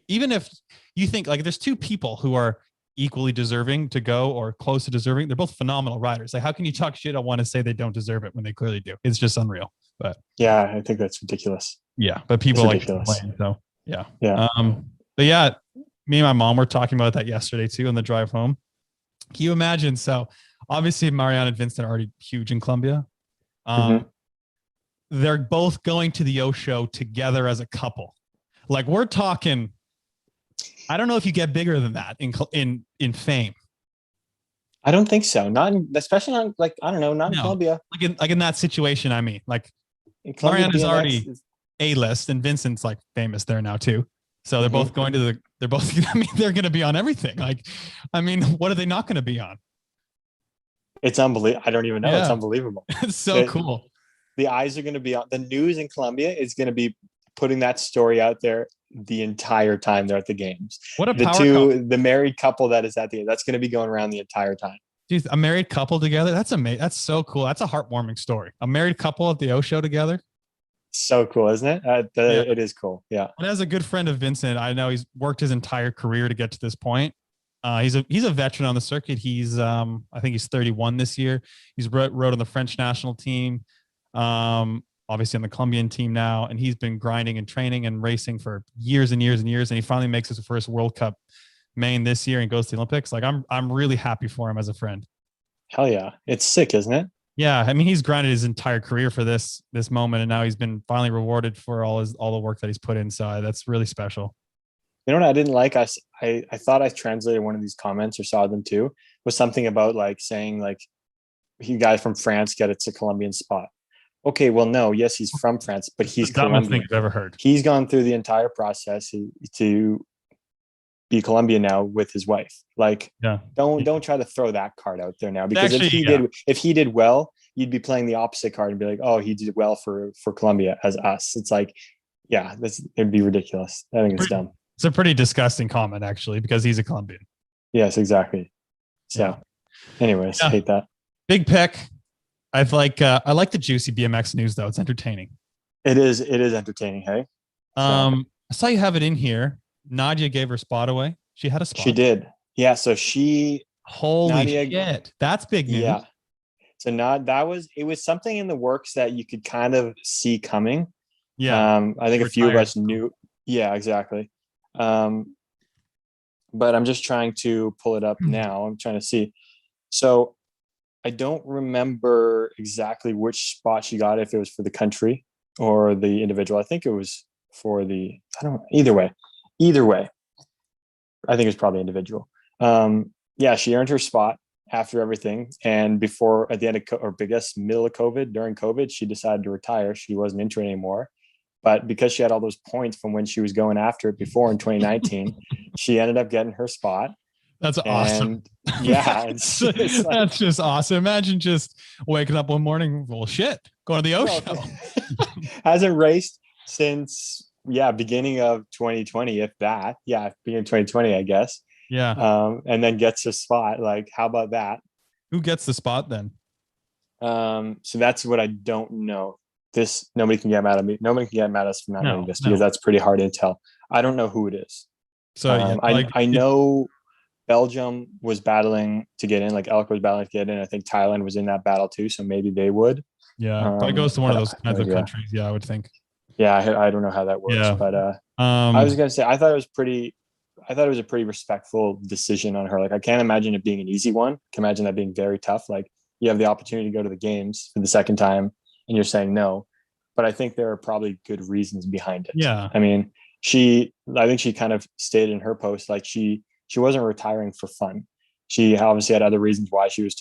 even if you think like there's two people who are equally deserving to go or close to deserving. They're both phenomenal riders. Like how can you talk shit on one and say they don't deserve it when they clearly do? It's just unreal. But yeah, I think that's ridiculous. Yeah, but people like to complain. So yeah. But yeah, me and my mom were talking about that yesterday too on the drive home. Can you imagine? So obviously Marianne and Vincent are already huge in Columbia. They're both going to the O show together as a couple. Like we're talking, I don't know if you get bigger than that in fame. I don't think so. Especially not like, I don't know, not in Columbia. Like in that situation, I mean, like Marianne is already A-list and Vincent's like famous there now too. So they're both going to they're going to be on everything. Like, I mean, what are they not going to be on? It's unbelievable. I don't even know. Yeah. It's unbelievable. It's so cool. The eyes are going to be on the news in Columbia is going to be putting that story out there the entire time they're at the games. What a the married couple that is at the end, that's going to be going around the entire time. Dude, a married couple together. That's amazing. That's so cool. That's a heartwarming story. A married couple at the O show together. So cool, isn't it? It is cool. Yeah. And as a good friend of Vincent, I know he's worked his entire career to get to this point. He's a veteran on the circuit. He's I think he's 31 this year. He's rode on the French national team, obviously on the Colombian team now, and he's been grinding and training and racing for years and years and years. And he finally makes his first World Cup main this year and goes to the Olympics. Like I'm really happy for him as a friend. Hell yeah, it's sick, isn't it? Yeah, I mean he's grinded his entire career for this moment, and now he's been finally rewarded for all the work that he's put in. So that's really special. You know what I didn't like? I thought I translated one of these comments or saw them too. Was something about like saying like, "You guys from France get it's a Colombian spot." Okay, well, no, yes, he's from France, but he's the dumbest thing I've ever heard. He's gone through the entire process to be Colombian now with his wife. Like, don't try to throw that card out there now, because if he did well, you'd be playing the opposite card and be like, oh, he did well for Colombia as us. It's like, yeah, it'd be ridiculous. I think it's dumb. It's a pretty disgusting comment actually, because he's a Colombian. Yes, exactly. So, anyways, hate that. Big pick. I like the juicy BMX news though. It's entertaining. It is entertaining. Hey. I saw you have it in here. Nadia gave her spot away. She had a spot. She did. Yeah. So Nadia, shit. That's big news. Yeah. So it was something in the works that you could kind of see coming. Yeah. I think a few of us knew. Yeah, exactly. But I'm just trying to pull it up now. I'm trying to see. So I don't remember exactly which spot she got, if it was for the country or the individual. I think it was for either way. I think it was probably individual. Yeah, she earned her spot after everything. And at the end of, middle of COVID, during COVID, she decided to retire. She wasn't into it anymore. But because she had all those points from when she was going after it before in 2019, she ended up getting her spot. That's awesome. Yeah. It's like, that's just awesome. Imagine just waking up one morning, well, shit, going to the ocean. Hasn't raced since, beginning of 2020, if that. Yeah, beginning of 2020, I guess. Yeah. And then gets a spot. Like, how about that? Who gets the spot then? So that's what I don't know. Nobody can get mad at me. Nobody can get mad at us for not knowing this, because that's pretty hard to tell. I don't know who it is. So I know Belgium was battling to get in, like Elk was battling to get in. I think Thailand was in that battle too, so maybe they would. Yeah, but it goes to one of those kinds of countries. Yeah, I would think. Yeah, I don't know how that works, but I was gonna say I thought it was pretty. I thought it was a pretty respectful decision on her. Like, I can't imagine it being an easy one. I can imagine that being very tough. Like, you have the opportunity to go to the games for the second time and you're saying no. But I think there are probably good reasons behind it. Yeah. I mean, I think she kind of stated in her post, like she wasn't retiring for fun. She obviously had other reasons why she was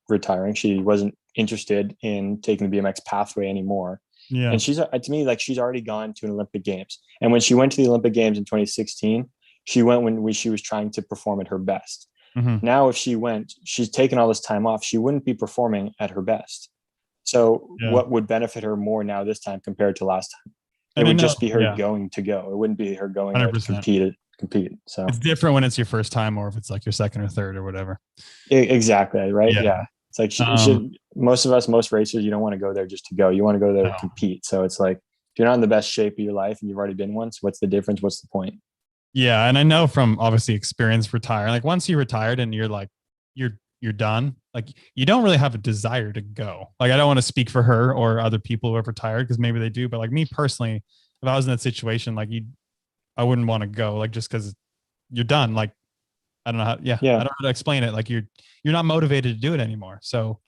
retiring. She wasn't interested in taking the BMX pathway anymore. Yeah. And she's, to me, like, she's already gone to an Olympic Games. And when she went to the Olympic Games in 2016, she went when she was trying to perform at her best. Mhm. Now, if she's taken all this time off, she wouldn't be performing at her best. So Yeah. what would benefit her more now this time compared to last time? It And I would know- just be her yeah. going to go. It wouldn't be her going out to 100%. compete. So It's different when it's your first time or if it's like your second or third or whatever. exactly. Right. Yeah. Yeah. It's like most racers, you don't want to go there just to go. You want to go there No. to compete. So it's like, if you're not in the best shape of your life and you've already been once, what's the difference? What's the point? Yeah. And I know from obviously experience retiring, like once you're retired and you're like, you're done, like you don't really have a desire to go. Like, I don't want to speak for her or other people who have retired because maybe they do, but like me personally, if I was in that situation, like I wouldn't want to go, like, just because you're done. Like, I don't know how, I don't know how to explain it. Like you're not motivated to do it anymore. So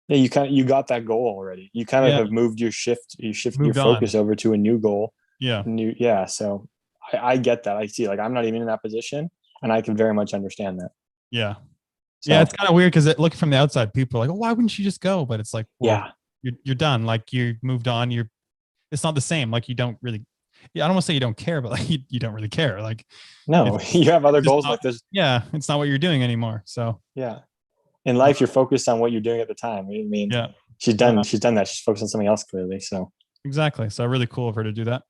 yeah, you got that goal already. You kind of have moved your focus over to a new goal. Yeah. So I get that. I see, like, I'm not even in that position and I can very much understand that. Yeah. So, Yeah. It's kind of weird because looking from the outside, people are like, oh, why wouldn't you just go? But it's like, well, you're done. Like, you moved on. It's not the same. Like, you don't really, I don't want to say you don't care, but like you don't really care. Like, no, you have other goals like this. Yeah. It's not what you're doing anymore. So yeah. In life, you're focused on what you're doing at the time. I mean, she's done that. She's focused on something else clearly. So exactly. So really cool of her to do that.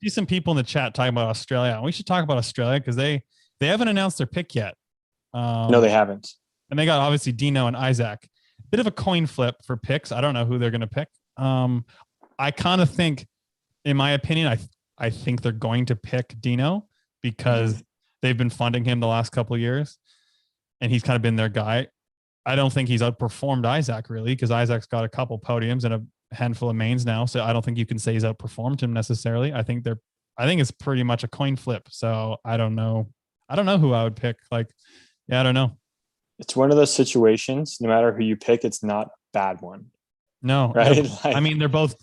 See some people in the chat talking about Australia. We should talk about Australia because they haven't announced their pick yet. No, they haven't. And they got obviously Dino and Isaac. Bit of a coin flip for picks. I don't know who they're going to pick. I kind of think, in my opinion, I think they're going to pick Dino because they've been funding him the last couple of years, and he's kind of been their guy. I don't think he's outperformed Isaac really because Isaac's got a couple podiums and a handful of mains now, so I don't think you can say he's outperformed him necessarily. I think it's pretty much a coin flip. So I don't know who I would pick. Like, I don't know. It's one of those situations. No matter who you pick, it's not a bad one. No, right? I mean, they're both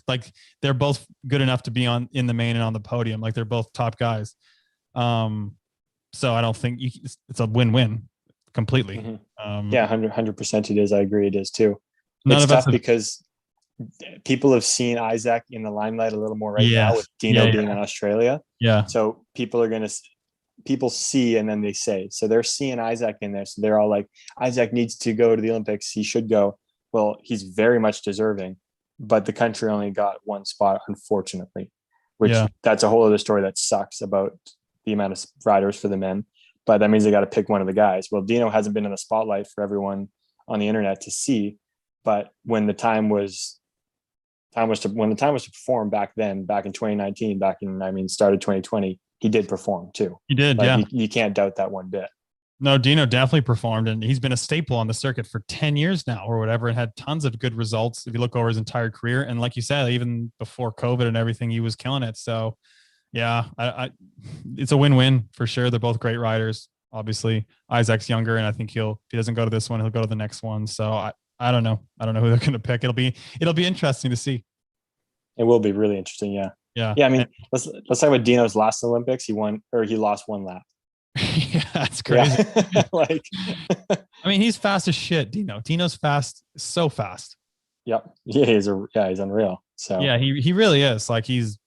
good enough to be in the main and on the podium. Like, they're both top guys. So I don't think it's a win-win completely. Mm-hmm. 100% it is. I agree. It is too. It's tough because people have seen Isaac in the limelight a little more now with Dino being in Australia. Yeah. So people see and then they say, so they're seeing Isaac in there. So they're all like, Isaac needs to go to the Olympics. He should go. Well, he's very much deserving, but the country only got one spot, unfortunately, which that's a whole other story that sucks about the amount of riders for the men, but that means they got to pick one of the guys. Well, Dino hasn't been in the spotlight for everyone on the internet to see, but when the time was to perform back in 2019, started 2020, he did perform too. He did. You can't doubt that one bit. No, Dino definitely performed, and he's been a staple on the circuit for 10 years now or whatever, and had tons of good results if you look over his entire career. And like you said, even before COVID and everything, he was killing it. So I it's a win-win for sure. They're both great riders. Obviously, Isaac's younger, and I think if he doesn't go to this one, he'll go to the next one. So I don't know. I don't know who they're going to pick. It'll be interesting to see. It will be really interesting. Yeah. I mean, let's talk about Dino's last Olympics. He lost one lap. Yeah, that's crazy. Yeah. Like, I mean, he's fast as shit. Dino's fast, so fast. Yep. Yeah, he's unreal. So yeah, he really is. Like, he's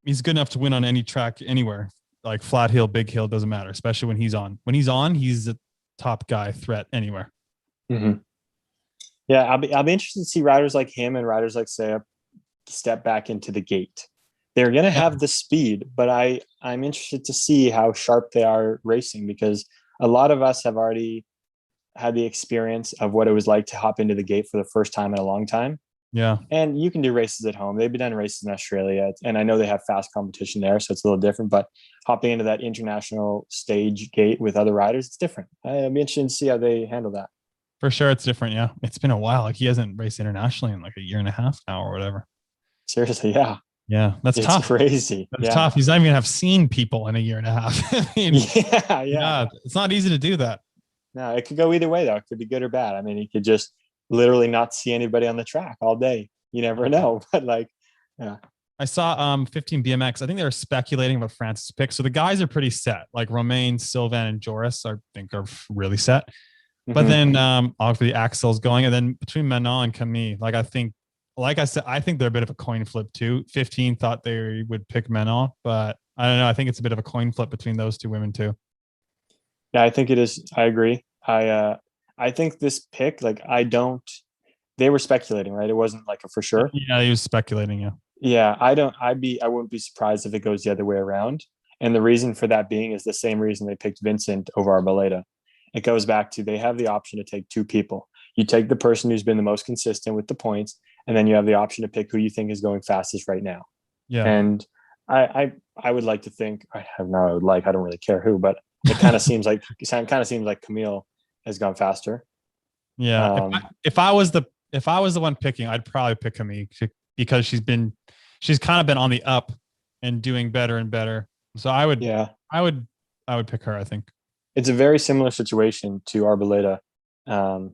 good enough to win on any track anywhere. Like flat hill, big hill, doesn't matter. Especially when he's on. When he's on, he's a top guy threat anywhere. Mm-hmm. Yeah, I'll be interested to see riders like him and riders like Sayep step back into the gate. They're going to have the speed, but I'm interested to see how sharp they are racing, because a lot of us have already had the experience of what it was like to hop into the gate for the first time in a long time. Yeah. And you can do races at home. They've been done races in Australia, and I know they have fast competition there, so it's a little different, but hopping into that international stage gate with other riders, it's different. I'll be interested to see how they handle that. For sure. It's different. Yeah. It's been a while. Like, he hasn't raced internationally in like a year and a half now or whatever. Seriously. Yeah. Yeah, that's It's tough. crazy. That's tough. He's not even gonna have seen people in a year and a half. I mean, Yeah. it's not easy to do that. No, it could go either way though. It could be good or bad. I mean, he could just literally not see anybody on the track all day. You never know. But like, yeah. I saw 15 BMX. I think they were speculating about France's pick. So the guys are pretty set. Like Romain, Sylvain, and Joris I think are really set. But Mhm. then obviously Axel's going, and then between Manon and Camille, like I said, I think they're a bit of a coin flip too. 15 thought they would pick Manon, but I don't know. I think it's a bit of a coin flip between those two women too. Yeah, I think it is. I agree. I think this pick, like, they were speculating, right? It wasn't like a for sure. Yeah, he was speculating. Yeah. Yeah, I wouldn't be surprised if it goes the other way around. And the reason for that being is the same reason they picked Vincent over Arboleda. It goes back to they have the option to take two people. You take the person who's been the most consistent with the points, and then you have the option to pick who you think is going fastest right now. Yeah. And I would like to think I don't really care who, but it kind of seems like Camille has gone faster. Yeah. If I was the one picking, I'd probably pick Camille because she's kind of been on the up and doing better and better. So I would pick her, I think. It's a very similar situation to Arboleda and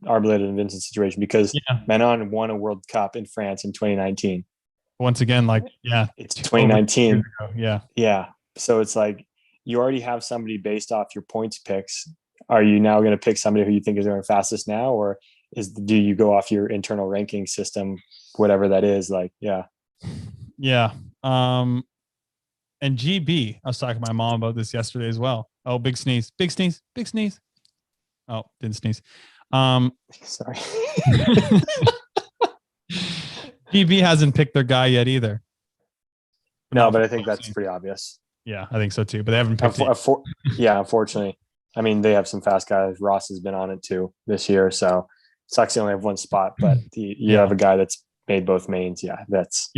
Vincent's situation because Manon won a World Cup in France in 2019. Once again, it's 2019. Yeah. So it's like you already have somebody based off your points picks. Are you now going to pick somebody who you think is going fastest now, or do you go off your internal ranking system, whatever that is? Like, yeah. And GB, I was talking to my mom about this yesterday as well. Oh, big sneeze. Oh, didn't sneeze. Sorry. GB hasn't picked their guy yet either. No, but I think that's pretty obvious. Yeah, I think so too. But they haven't picked unfortunately. I mean, they have some fast guys. Ross has been on it too this year, so it sucks they only have one spot. But you have a guy that's made both mains. Yeah, that's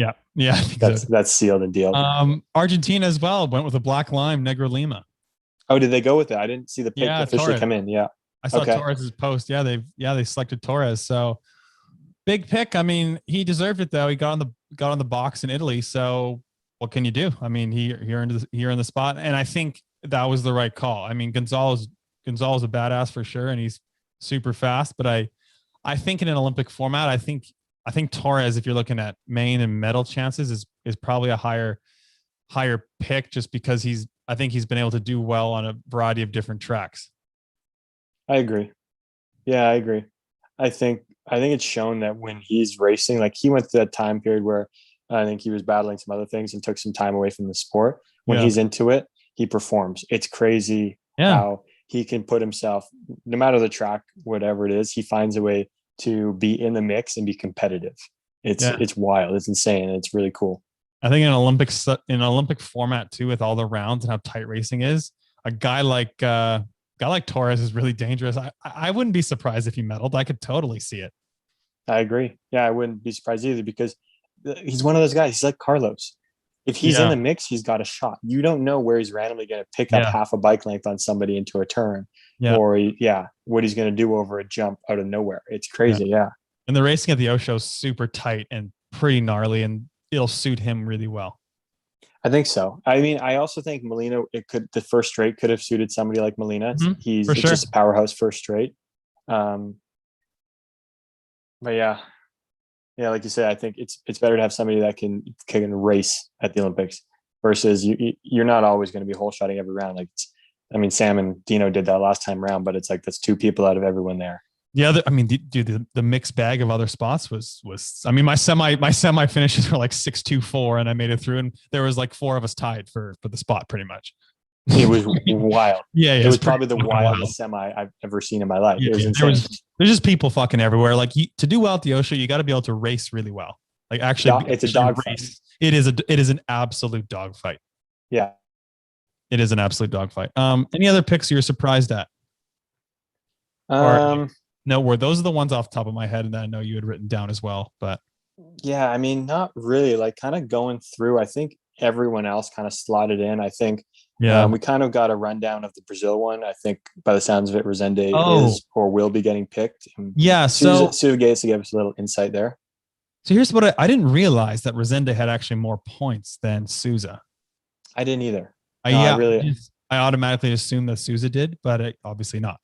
sealed and deal. Argentina as well went with a black lime, Negro Lima. Oh, did they go with it? I didn't see the pick officially Torres. Come in. Yeah, I saw Torres's post. Yeah, they selected Torres. So big pick. I mean, he deserved it though. He got on the box in Italy. So what can you do? I mean, he earned the spot, and I think that was the right call. I mean, Gonzalez a badass for sure, and he's super fast. But I think in an Olympic format, I think Torres, if you're looking at main and medal chances, is probably a higher pick just because I think he's been able to do well on a variety of different tracks. I agree. Yeah, I agree. I think it's shown that when he's racing, like he went through that time period where I think he was battling some other things and took some time away from the sport. When he's into it, he performs. It's crazy how he can put himself, no matter the track, whatever it is, he finds a way to be in the mix and be competitive. It's wild. It's insane. It's really cool. I think in an Olympic format too, with all the rounds and how tight racing is, a guy like Torres is really dangerous. I wouldn't be surprised if he medaled. I could totally see it. I agree. Yeah, I wouldn't be surprised either because he's one of those guys. He's like Carlos. If he's in the mix, he's got a shot. You don't know where he's randomly going to pick up half a bike length on somebody into a turn, or what he's going to do over a jump out of nowhere. It's crazy. Yeah. And the racing at the Osho is super tight and pretty gnarly, and it'll suit him really well. I think so. I mean, I also think Molina, the first straight could have suited somebody like Molina. Mm-hmm. He's just a powerhouse first straight. But yeah, like you said, I think it's better to have somebody that can race at the Olympics versus you're not always going to be hole shotting every round. Like, Sam and Dino did that last time around, but it's like that's two people out of everyone there. The mixed bag of other spots was. I mean, my semi finishes were like 6-2-4, and I made it through, and there was like four of us tied for the spot, pretty much. It was wild. It was probably the wildest semi I've ever seen in my life. It was insane. There's just people fucking everywhere. Like to do well at the Osho, you got to be able to race really well. Like it's a dog fight. It is an absolute dog fight. Yeah, it is an absolute dog fight. Any other picks you're surprised at? No, those are the ones off the top of my head, and I know you had written down as well. But yeah, I mean, not really. Like kind of going through, I think everyone else kind of slotted in. I think we kind of got a rundown of the Brazil one. I think by the sounds of it, Resende is or will be getting picked. Yeah, Sue gave us a little insight there. So here's what I didn't realize that Resende had actually more points than Souza. I didn't either. I No, I yeah, really- I automatically assumed that Souza did, but obviously not.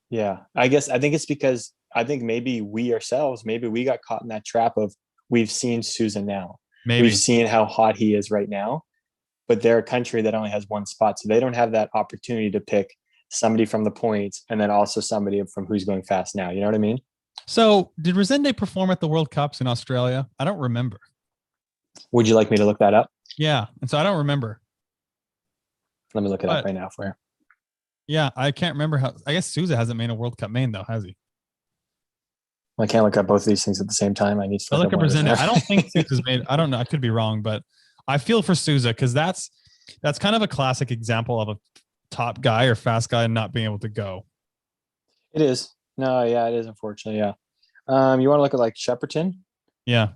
Yeah, I think it's because I think maybe we ourselves, maybe we got caught in that trap of we've seen Souza now. Maybe. We've seen how hot he is right now, but they're a country that only has one spot. So they don't have that opportunity to pick somebody from the points and then also somebody from who's going fast now. You know what I mean? So did Resende perform at the World Cups in Australia? I don't remember. Would you like me to look that up? Yeah. And so I don't remember. Let me look it up But- right now for you. Yeah. I can't remember how. I guess Souza hasn't made a World Cup main, though, has he? I can't look up both of these things at the same time. I need to I look at one at a Resende. time. I don't think Souza's made. I don't know. I could be wrong, but I feel for Souza because that's kind of a classic example of a top guy or fast guy not being able to go. It is. No, yeah, it is, unfortunately. Yeah. You want to look at like Shepperton? Yeah.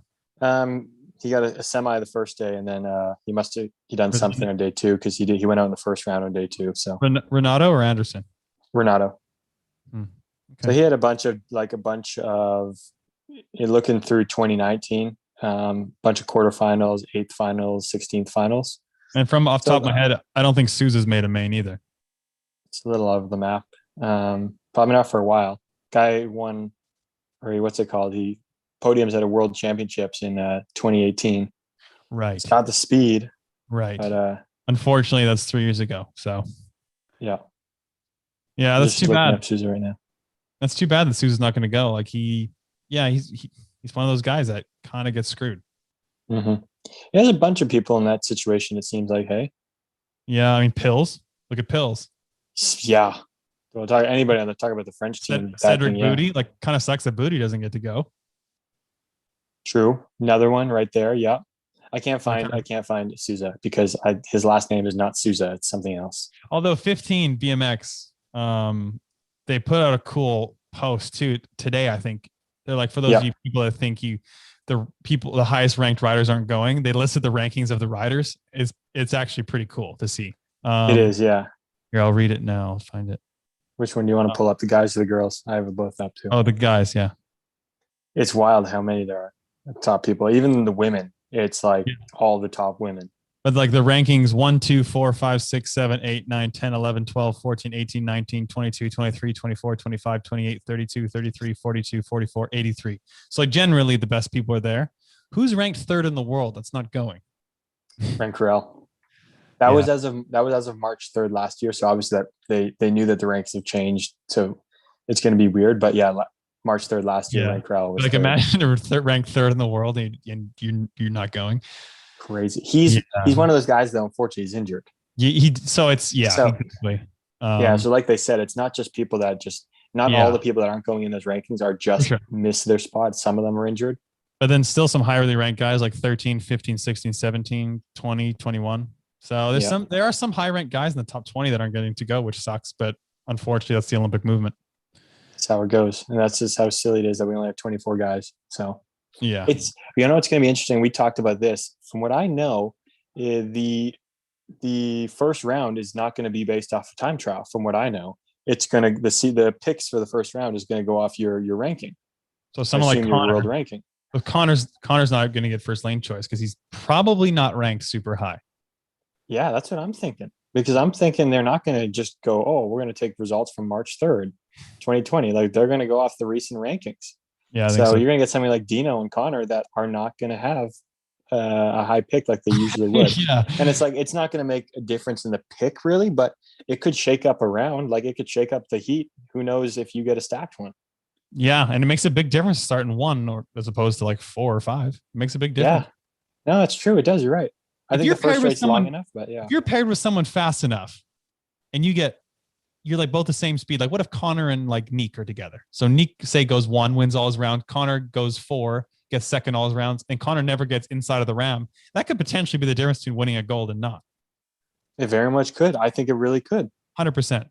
He got a semi the first day, and then he done Resende. something on day two because he went out in the first round on day two. So Renato or Anderson? Renato. Hmm. So Okay. he had a bunch of looking through 2019, bunch of quarterfinals, eighth finals, 16th finals. And from off the So, top of my head, I don't think Souza's made a main either. It's a little out of the map. Probably not for a while. Guy won, or what's it called? He podiums at a world championships in 2018. Right. It's got the speed, Right. but Unfortunately, that's 3 years ago. So yeah. yeah, that's Just too looking bad. up Souza right now. That's too bad that Souza's not going to go. Like he's one of those guys that kind of gets screwed. Mm-hmm. There's a bunch of people in that situation. It seems like, hey, Yeah, I mean Pills. Look at Pills. yeah. We'll talk anybody on the talk about the French team. that Cedric thing, yeah. Booty. Like kind of sucks that Booty doesn't get to go. True. Another one right there. Yeah. I can't find Souza because his last name is not Souza. It's something else. Although 15 BMX, they put out a cool post too today. I think they're like, for those of you people that think the highest ranked riders aren't going, they listed the rankings of the riders. It's actually pretty cool to see. It is. Yeah. Here, I'll read it now. I'll find it. Which one do you want to pull up? The guys or the girls? I have it both up too. Oh, the guys. Yeah. It's wild how many there are. Top people, even the women. It's like all the top women. But like the rankings 1, 2, 4, 5, 6, 7, 8, 9, 10, 11, 12, 14, 18, 19, 22, 23, 24, 25, 28, 32, 33, 42, 44, 83. So like generally the best people are there. Who's ranked third in the world that's not going? Frank Carell. That was as of March 3rd last year. So obviously that they knew that the ranks have changed. So it's going to be weird. But yeah, March 3rd last year, Frank Carell was like third. imagine a ranked third in the world and you're not going. Crazy. He's one of those guys though. Unfortunately, he's injured. So exactly. So like they said, it's not just people that all the people that aren't going in those rankings are just miss their spot. Some of them are injured. But then still some highly ranked guys like 13, 15, 16, 17, 20, 21. So there are some high ranked guys in the top 20 that aren't getting to go, which sucks. But unfortunately, that's the Olympic movement. That's how it goes. And that's just how silly it is that we only have 24 guys. So yeah, it's going to be interesting. We talked about this. From what I know, the first round is not going to be based off of time trial. From what I know, it's going to the picks for the first round is going to go off your ranking. So someone like your Connor, world ranking. But Connor's not going to get first lane choice because he's probably not ranked super high. Yeah, that's what I'm thinking. Because I'm thinking they're not going to just go, oh, we're going to take results from March 3rd, 2020. Like they're going to go off the recent rankings. Yeah. So you're going to get somebody like Dino and Connor that are not going to have a high pick like they usually would. Yeah. And it's like, it's not going to make a difference in the pick really, but it could shake up a round. Like it could shake up the heat. Who knows if you get a stacked one. Yeah. And it makes a big difference starting 1 or as opposed to like 4 or 5. It makes a big difference. Yeah. No, that's true. It does. You're right. I think you're the first paired with race is long enough, but yeah. If you're paired with someone fast enough and you're like both the same speed. Like what if Connor and like Neek are together? So Neek say goes 1, wins all his rounds. Connor goes 4, gets second all his rounds, and Connor never gets inside of the ram. That could potentially be the difference between winning a gold and not. It very much could. I think it really could. 100%.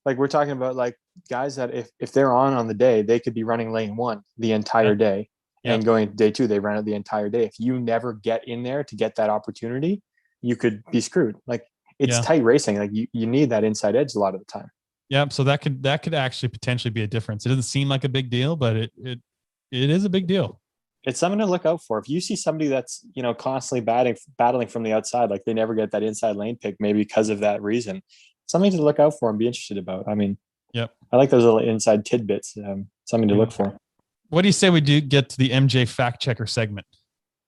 Like we're talking about like guys that if they're on the day, they could be running lane 1 the entire day. And going to day 2, they ran it the entire day. If you never get in there to get that opportunity, you could be screwed. Like it's tight racing. Like you need that inside edge a lot of the time. Yeah. So that could actually potentially be a difference. It doesn't seem like a big deal, but it is a big deal. it's something to look out for. If you see somebody that's, constantly battling from the outside, like they never get that inside lane pick, maybe because of that reason, something to look out for and be interested about. I mean, Yep. I like those little inside tidbits, something to look for. What do you say we do get to the MJ fact checker segment?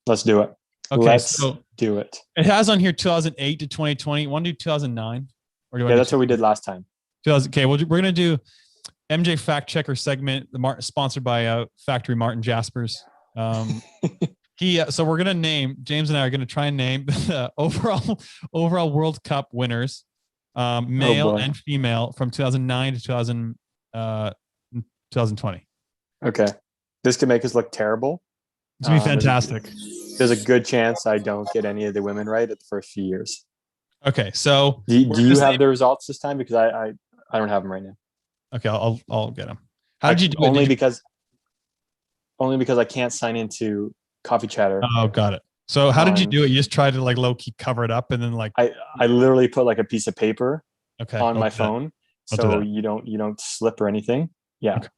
Let's do it. Okay, Let's so do it. it has on here 2008 to 2020. Want to do 2009? Or do I Yeah, do that's what we did last time. 2000? Okay, well, we're gonna do MJ fact checker segment. Sponsored by Factory Martin Jaspers. So we're gonna name, James and I are gonna try and name the overall World Cup winners, male and female, from 2009 to 2020. Okay, this could make us look terrible. It's gonna be fantastic. There's a good chance I don't get any of the women right at the first few years. Okay, so do you have the results this time? Because I don't have them right now. Okay, I'll get them. How did you do it? Only because I can't sign into Coffee Chatter. Oh, got it. So how did you do it? You just tried to like low key cover it up, and then like I literally put like a piece of paper on my phone, so you don't slip or anything. Yeah. Okay.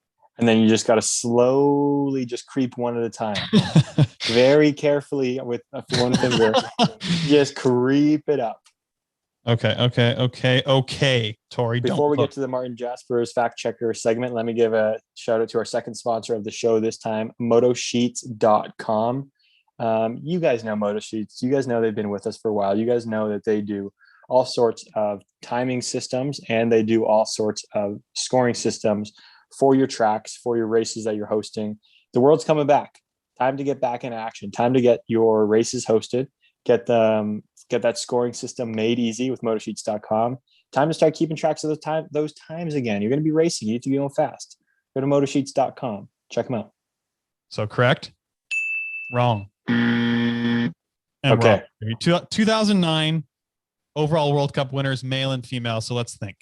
And then you just got to slowly just creep one at a time, very carefully with one finger, just creep it up. Okay. Tori, before we get to the Martin Jaspers fact checker segment, let me give a shout out to our second sponsor of the show this time, motosheets.com. You guys know MotoSheets. You guys know they've been with us for a while. You guys know that they do all sorts of timing systems, and they do all sorts of scoring systems for your tracks, for your races that you're hosting. The world's coming back. Time to get back in action. Time to get your races hosted. Get that scoring system made easy with motosheets.com. Time to start keeping tracks of those times again. You're going to be racing. You need to be going fast. Go to motosheets.com. Check them out. So correct? Wrong. Okay. Wrong. 2009 overall World Cup winners, male and female. So let's think.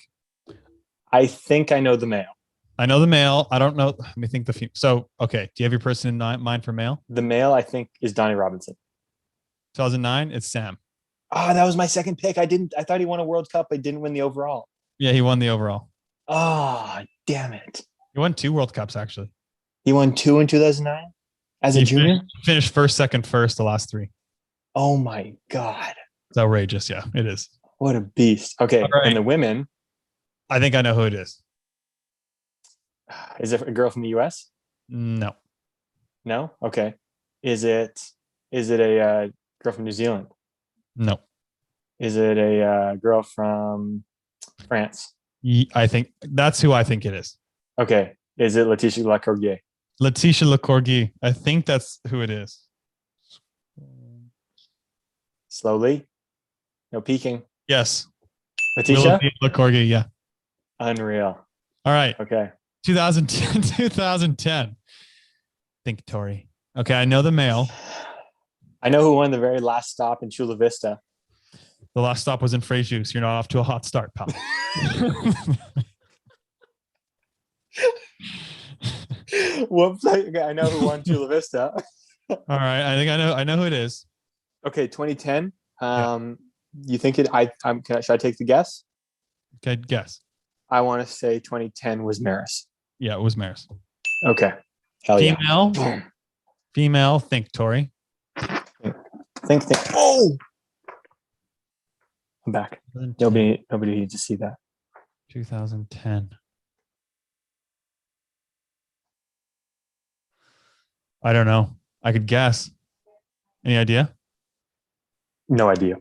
I think I know the male. I know the male. I don't know. Let me think the female. So, okay. Do you have your person in mind for male? The male, I think, is Donnie Robinson. 2009, it's Sam. Oh, that was my second pick. I thought he won a World Cup. I didn't win the overall. Yeah, he won the overall. Oh, damn it. He won 2 World Cups, actually. He won 2 in 2009 as a junior? Finished first, second, first, the last 3. Oh, my God. It's outrageous. Yeah, it is. What a beast. Okay. Right. And the women. I think I know who it is. Is it a girl from the US? No. No? Okay. Is it a girl from New Zealand? No. Is it a girl from France? I think that's who I think it is. Okay. Is it Letitia Lecordier? Letitia Lecordier. I think that's who it is. Slowly. No peeking. Yes. Letitia? Lecordier, yeah. Unreal. All right. Okay. 2010. Think, Tori. Okay, I know the male. I know who won the very last stop in Chula Vista. The last stop was in Frejus. You're not off to a hot start, pal. Whoops. Okay, I know who won Chula Vista. All right. I think I know who it is. Okay, 2010. You think it? Should I take the guess? Okay, guess. I want to say 2010 was Maris. Yeah, it was Maris. Okay. Hell Female. Yeah. Female. Think, Tori. Think. Oh, I'm back. Nobody needs to see that. 2010. I don't know. I could guess. Any idea? No idea.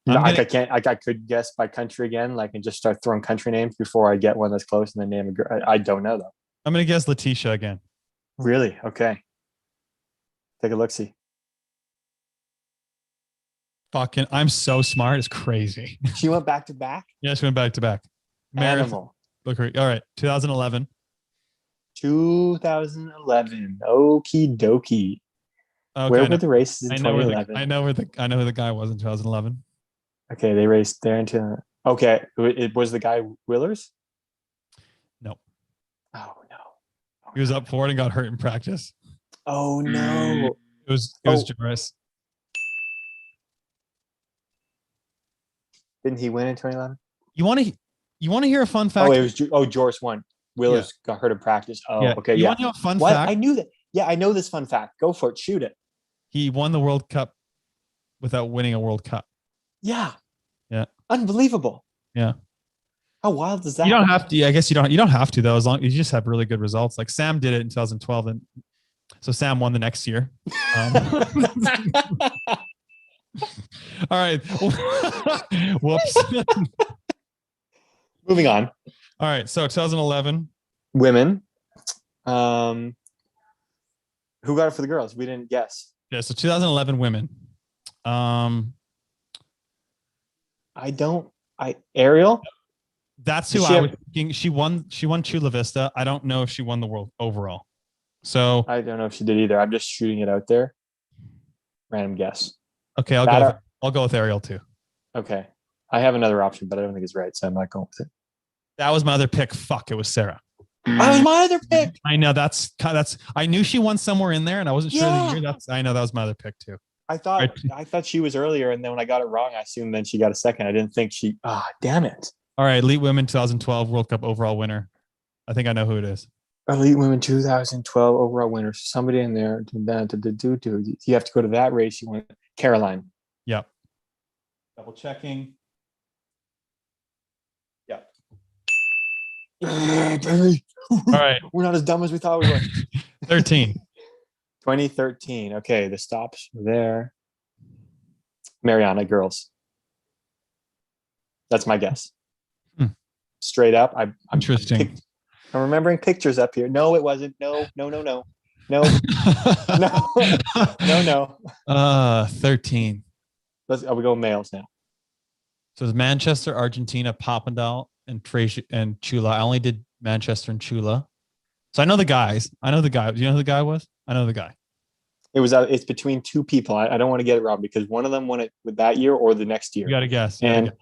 I can't. I could guess by country again, and just start throwing country names before I get one that's close, and then name a girl. I don't know though. I'm gonna guess Letitia again. Really? Okay. Take a look. See. Fucking, I'm so smart. It's crazy. She went back to back. Yeah, she went back to back. Animal. Look, all right. 2011. 2011. Okie dokie. Okay, where were the races in 2011? I know who the guy was in 2011. Okay, they raced there into. Okay, it was the guy Willers. No. Oh no. He was up for it and got hurt in practice. Oh no. It was Joris. Didn't he win in 2011? You want to hear a fun fact? Oh, it was Joris won. Willers got hurt in practice. Oh, yeah. okay. You Yeah. want to know a fun what? fact? I knew that. Yeah, I know this fun fact. Go for it. Shoot it. He won the World Cup without winning a World Cup. Yeah. Yeah. Unbelievable. Yeah. How wild is that? You don't have to. I guess you don't have to though. As long as you just have really good results. Like Sam did it in 2012, and so Sam won the next year. All right. Whoops. Moving on. All right. So 2011. Women. Who got it for the girls? We didn't guess. Yeah. So 2011 women. Ariel. That's who Does she I have- was thinking. She won Chula Vista. I don't know if she won the world overall. So I don't know if she did either. I'm just shooting it out there. Random guess. okay, I'll go with Ariel too. Okay. I have another option, but I don't think it's right, so I'm not going with it. That was my other pick. Fuck, it was Sarah. That was my other pick. I know that's I knew she won somewhere in there, and I wasn't sure Yeah. the year. I know that was my other pick too. I thought she was earlier, and then when I got it wrong, I assumed then she got a second. I didn't think she. Damn it! All right, Elite Women 2012 World Cup overall winner. I think I know who it is. Elite Women 2012 overall winner. Somebody in there. You have to go to that race. You want Caroline. Yep. Double checking. Yep. Baby. All right, We're not as dumb as we thought we were. 13. 2013. Okay, the stops were there. Mariana girls. That's my guess. Straight up. I'm Interesting. I'm remembering pictures up here. No, it wasn't. No. No. 13. We go males now. So it's Manchester, Argentina, Papendal, and Chula. I only did Manchester and Chula. So I know the guys. I know the guy. Do you know who the guy was? I know the guy. It's between two people. I don't want to get it wrong because one of them won it with that year or the next year. You got to guess. And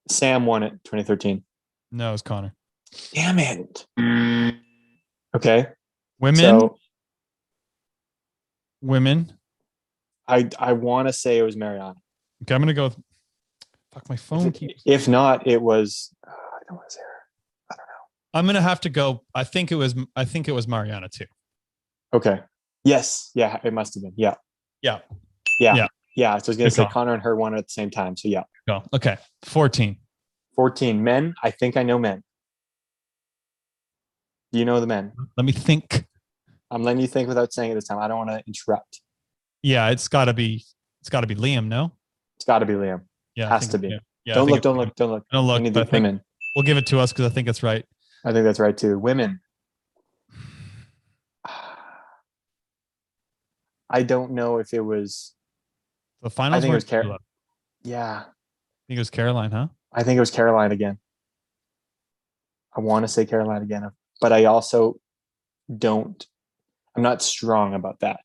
Sam won it 2013. No, it's Connor. Damn it. Okay. Women. I want to say it was Mariana. Okay, I'm gonna go with. Fuck, my phone keeps. If not, it was. I don't want to say her. I don't know. I'm gonna have to go. I think it was Mariana too. Okay. Yes. Yeah. It must have been. Yeah. Yeah. Yeah. So I was gonna Good say call. Connor and her won it at the same time. So yeah. Go. Okay. 14. 14 men. I think I know men. Do you know the men? Let me think. I'm letting you think without saying it this time. I don't want to interrupt. Yeah, it's gotta be Liam. No. It's got to be Liam. Yeah. Has I think- to be. Yeah, Don't I think look. it's- Don't look. Don't look. We need but the I think women. we'll give it to us because I think it's right. I think that's right too. Women. I don't know if it was. The finals. I think it was were- Caroline. Yeah. I think it was Caroline, huh? I think it was Caroline again. I want to say Caroline again, but I also don't. I'm not strong about that.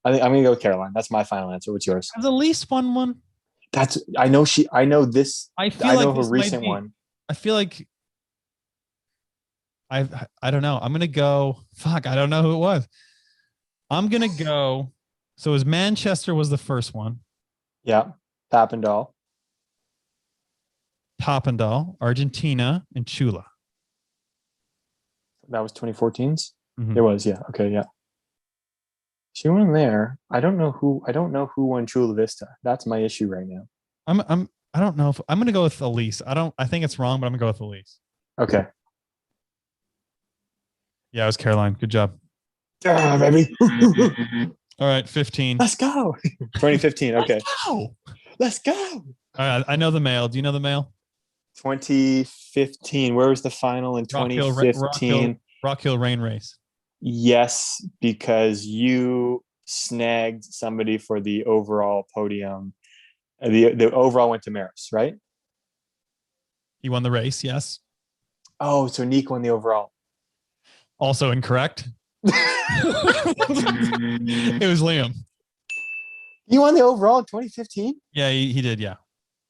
I think I'm gonna go with Caroline. That's my final answer. What's yours? Has Elise won one? I know this. I feel I like know her this might recent be- one. I feel like I don't know. I'm gonna go. Fuck, I don't know who it was. I'm gonna go. So it was Manchester was the first one. Yeah. Papendal. Papendal, Argentina, and Chula. That was 2014's. Mhm. It was, yeah. Okay, yeah. She won there. I don't know who won Chula Vista. That's my issue right now. I don't know if I'm gonna go with Elise. I think it's wrong, but I'm gonna go with Elise. Okay. Yeah, it was Caroline. Good job. Ah, baby. All right, 15. Let's go. 2015. Okay. Oh. Let's go. All right, I know the male. Do you know the male? 2015. Where was the final in Rock Hill- 2015? Rock Hill Rain Race. Yes, because you snagged somebody for the overall podium. The overall went to Maris, right? He won the race. Yes. Oh, so Nick won the overall. Also incorrect. It was Liam. You won the overall in 2015? Yeah, he did. Yeah,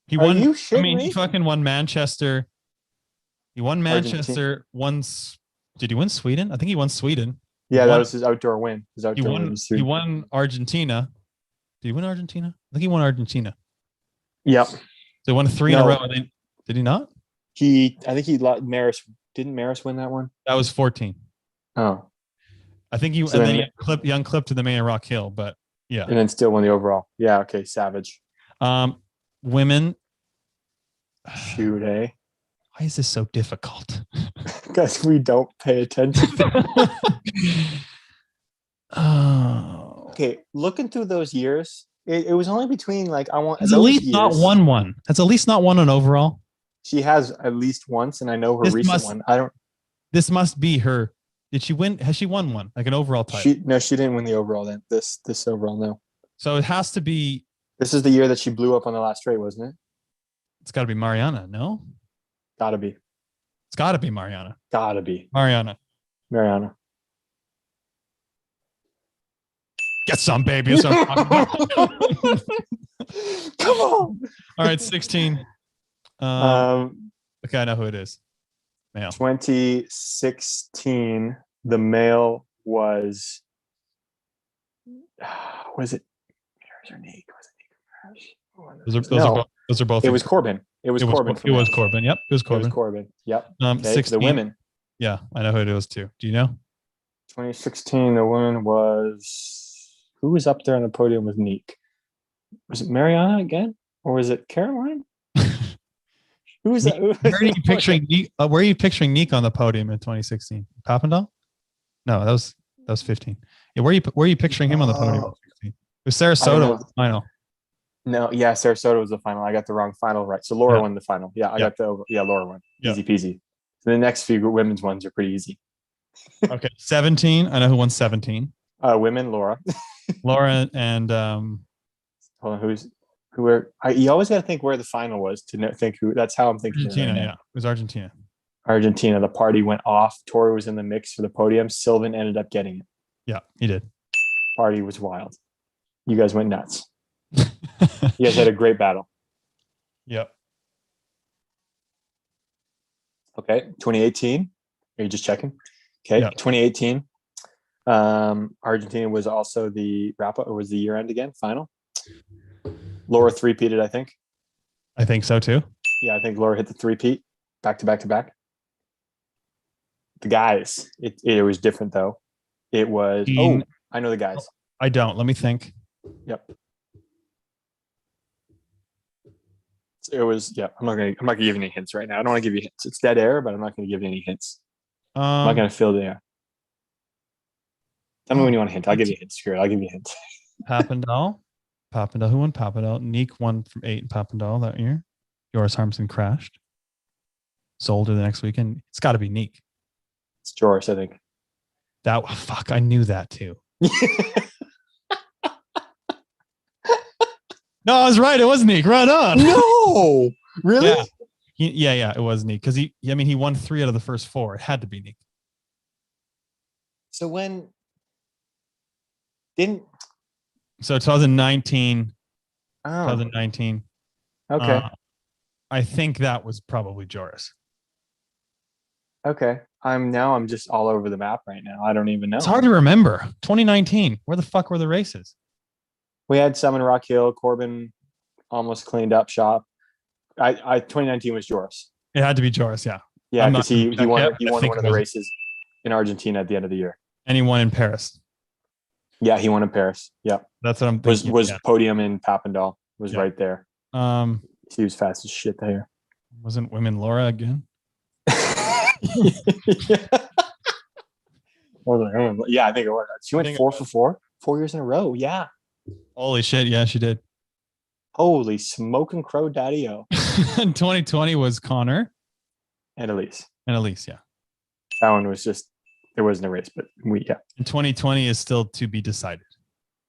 he Are won. you I shitting mean, he me? fucking won Manchester. He won Manchester. Did he win Sweden? I think he won Sweden. Yeah, He that won- was his outdoor win. His He outdoor win won. was He three. won Argentina. Did he win Argentina? I think he won Argentina. Yep. So he won 3 in a No. row. And then, did he not? I think he lost Maris Didn't Maris win that one? That was 14. Oh, I think you So and then then- young clip to the main Rock Hill, but yeah. and then still won the overall. Yeah. Okay. Savage. Women. Shoot, hey. Why is this so difficult? Because we don't pay attention. Oh, Okay, looking through those years, it was only between like that's at least not years. one. That's at least not one on overall. She has at least once, and I know her This recent must- one. I don't. This must be her. Did she win? Has she won one like an overall title? She didn't win the overall. Then this overall, no. So it has to be. This is the year that she blew up on the last straight, wasn't it? It's got to be Mariana. No, Gotta be. it's got to be Mariana. Gotta be. Mariana, Mariana. get some baby. That's what I'm talking about. Come on. All right, 16. Okay, I know who it is. Male. 2016, the male was it Maris or Nick? Was it Nick or Maris? Those are both. It was Corbin. It was Corbin. It was Corbin. Yep, it was It Corbin. was Corbin. Yep. Okay, 16. the women. Yeah, I know who it was too. Do you know? 2016, the woman was who was up there on the podium with Neek? Was it Mariana again, or was it Caroline? Who was that? Where are you picturing Neek? Where are you picturing Neek on the podium in 2016? Papendal? No, that was 15. Yeah, where are you picturing him on the podium? In 16? It was Sarasota was the final. No, yeah, Sarasota was the final. I got the wrong final right. So Laura won the final. Yeah, I Yeah. got Laura won. Yeah. Easy peasy. So the next few women's ones are pretty easy. Okay, 17. I know who won 17. Women, Laura. Laura and Hold on, you always got to think where the final was to think who. That's how I'm thinking. Argentina. right now. Yeah, it was Argentina. Argentina. The party went off. Tori was in the mix for the podium. Sylvan ended up getting it. Yeah, he did. Party was wild. You guys went nuts. You guys had a great battle. Yep. Okay, 2018. Are you just checking? Okay, Yeah. 2018. Argentina was also the wrap up, or was the year end again? Final. Laura three-peated, I think. I think so too. Yeah, I think Laura hit the three-peat back to back to back. The guys, it was different though. It was. Dean- I know the guys. I don't. Let me think. Yep. It was. Yeah, I'm not gonna give you any hints right now. I don't want to give you hints. It's dead air, but I'm not gonna give you any hints. I'm not gonna fill the air. Tell me when you want a hint. I'll give you hints. Screw it. I'll give you hints. Papendal. Who won Papendal? Neek won from 8 in Papendal that year. Joris Harmson crashed. Sold her the next weekend. It's got to be Neek. It's Joris, I think. Fuck, I knew that too. No, I was right. It was Neek. Right on. No, really? Yeah. It was Neek because he won 3 out of the first 4. It had to be Neek. So when didn't? So 2019. Oh, 2019. okay, I think that was probably Joris. okay. I'm just all over the map right now. I don't even know. It's hard to remember. 2019. Where the fuck were the races? We had some in Rock Hill. Corbin almost cleaned up shop. 2019 was Joris. It had to be Joris. Yeah. Yeah, I'm because not- he won I one think of it the was- races in Argentina at the end of the year. And he won in Paris. Yeah, he won in Paris. Yeah, That's what I'm was thinking. was yeah. podium in Papendal. Was Yeah. right there. He was fast as shit there. Wasn't women Laura again? Yeah, I think it was. She went think it 4 for 4, 4 years in a row. Yeah. Holy shit. Yeah, she did. Holy smoking crow daddy-o. 2020 was Connor And Elise. and Elise. Yeah. That one was just, there wasn't a race, but yeah. And 2020 is still to be decided.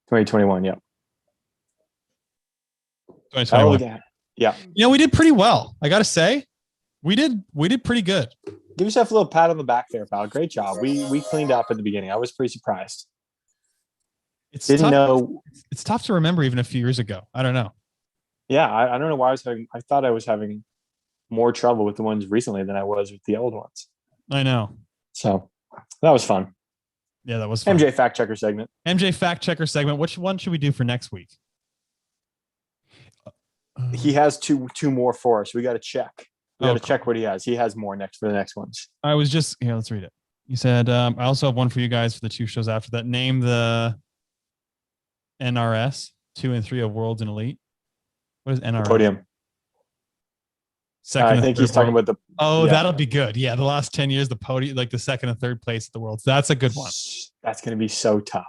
2021, yeah. 2021. Oh, yeah. You know, we did pretty well. I got to say, we did pretty good. Give yourself a little pat on the back there, pal. Great job. We cleaned up at the beginning. I was pretty surprised. It's Didn't tough. know. It's tough to remember even a few years ago. I don't know. Yeah, I don't know why I thought I was having more trouble with the ones recently than I was with the old ones. I know. So that was fun. Yeah, that was fun. MJ fact checker segment. MJ fact checker segment. Which one should we do for next week? He has two more for us. We got to check. We got to cool. check what he has. He has more next for the next ones. I was just here. Let's read it. You said, I also have one for you guys for the 2 shows after that. Name the NRS 2 and 3 of Worlds and Elite. What is NRS? Podium. Second. I and think third he's talking place. about the. Oh, yeah. that'll be good. Yeah, the last 10 years, the podium, like the second and third place at the Worlds. That's a good one. That's going to be so tough.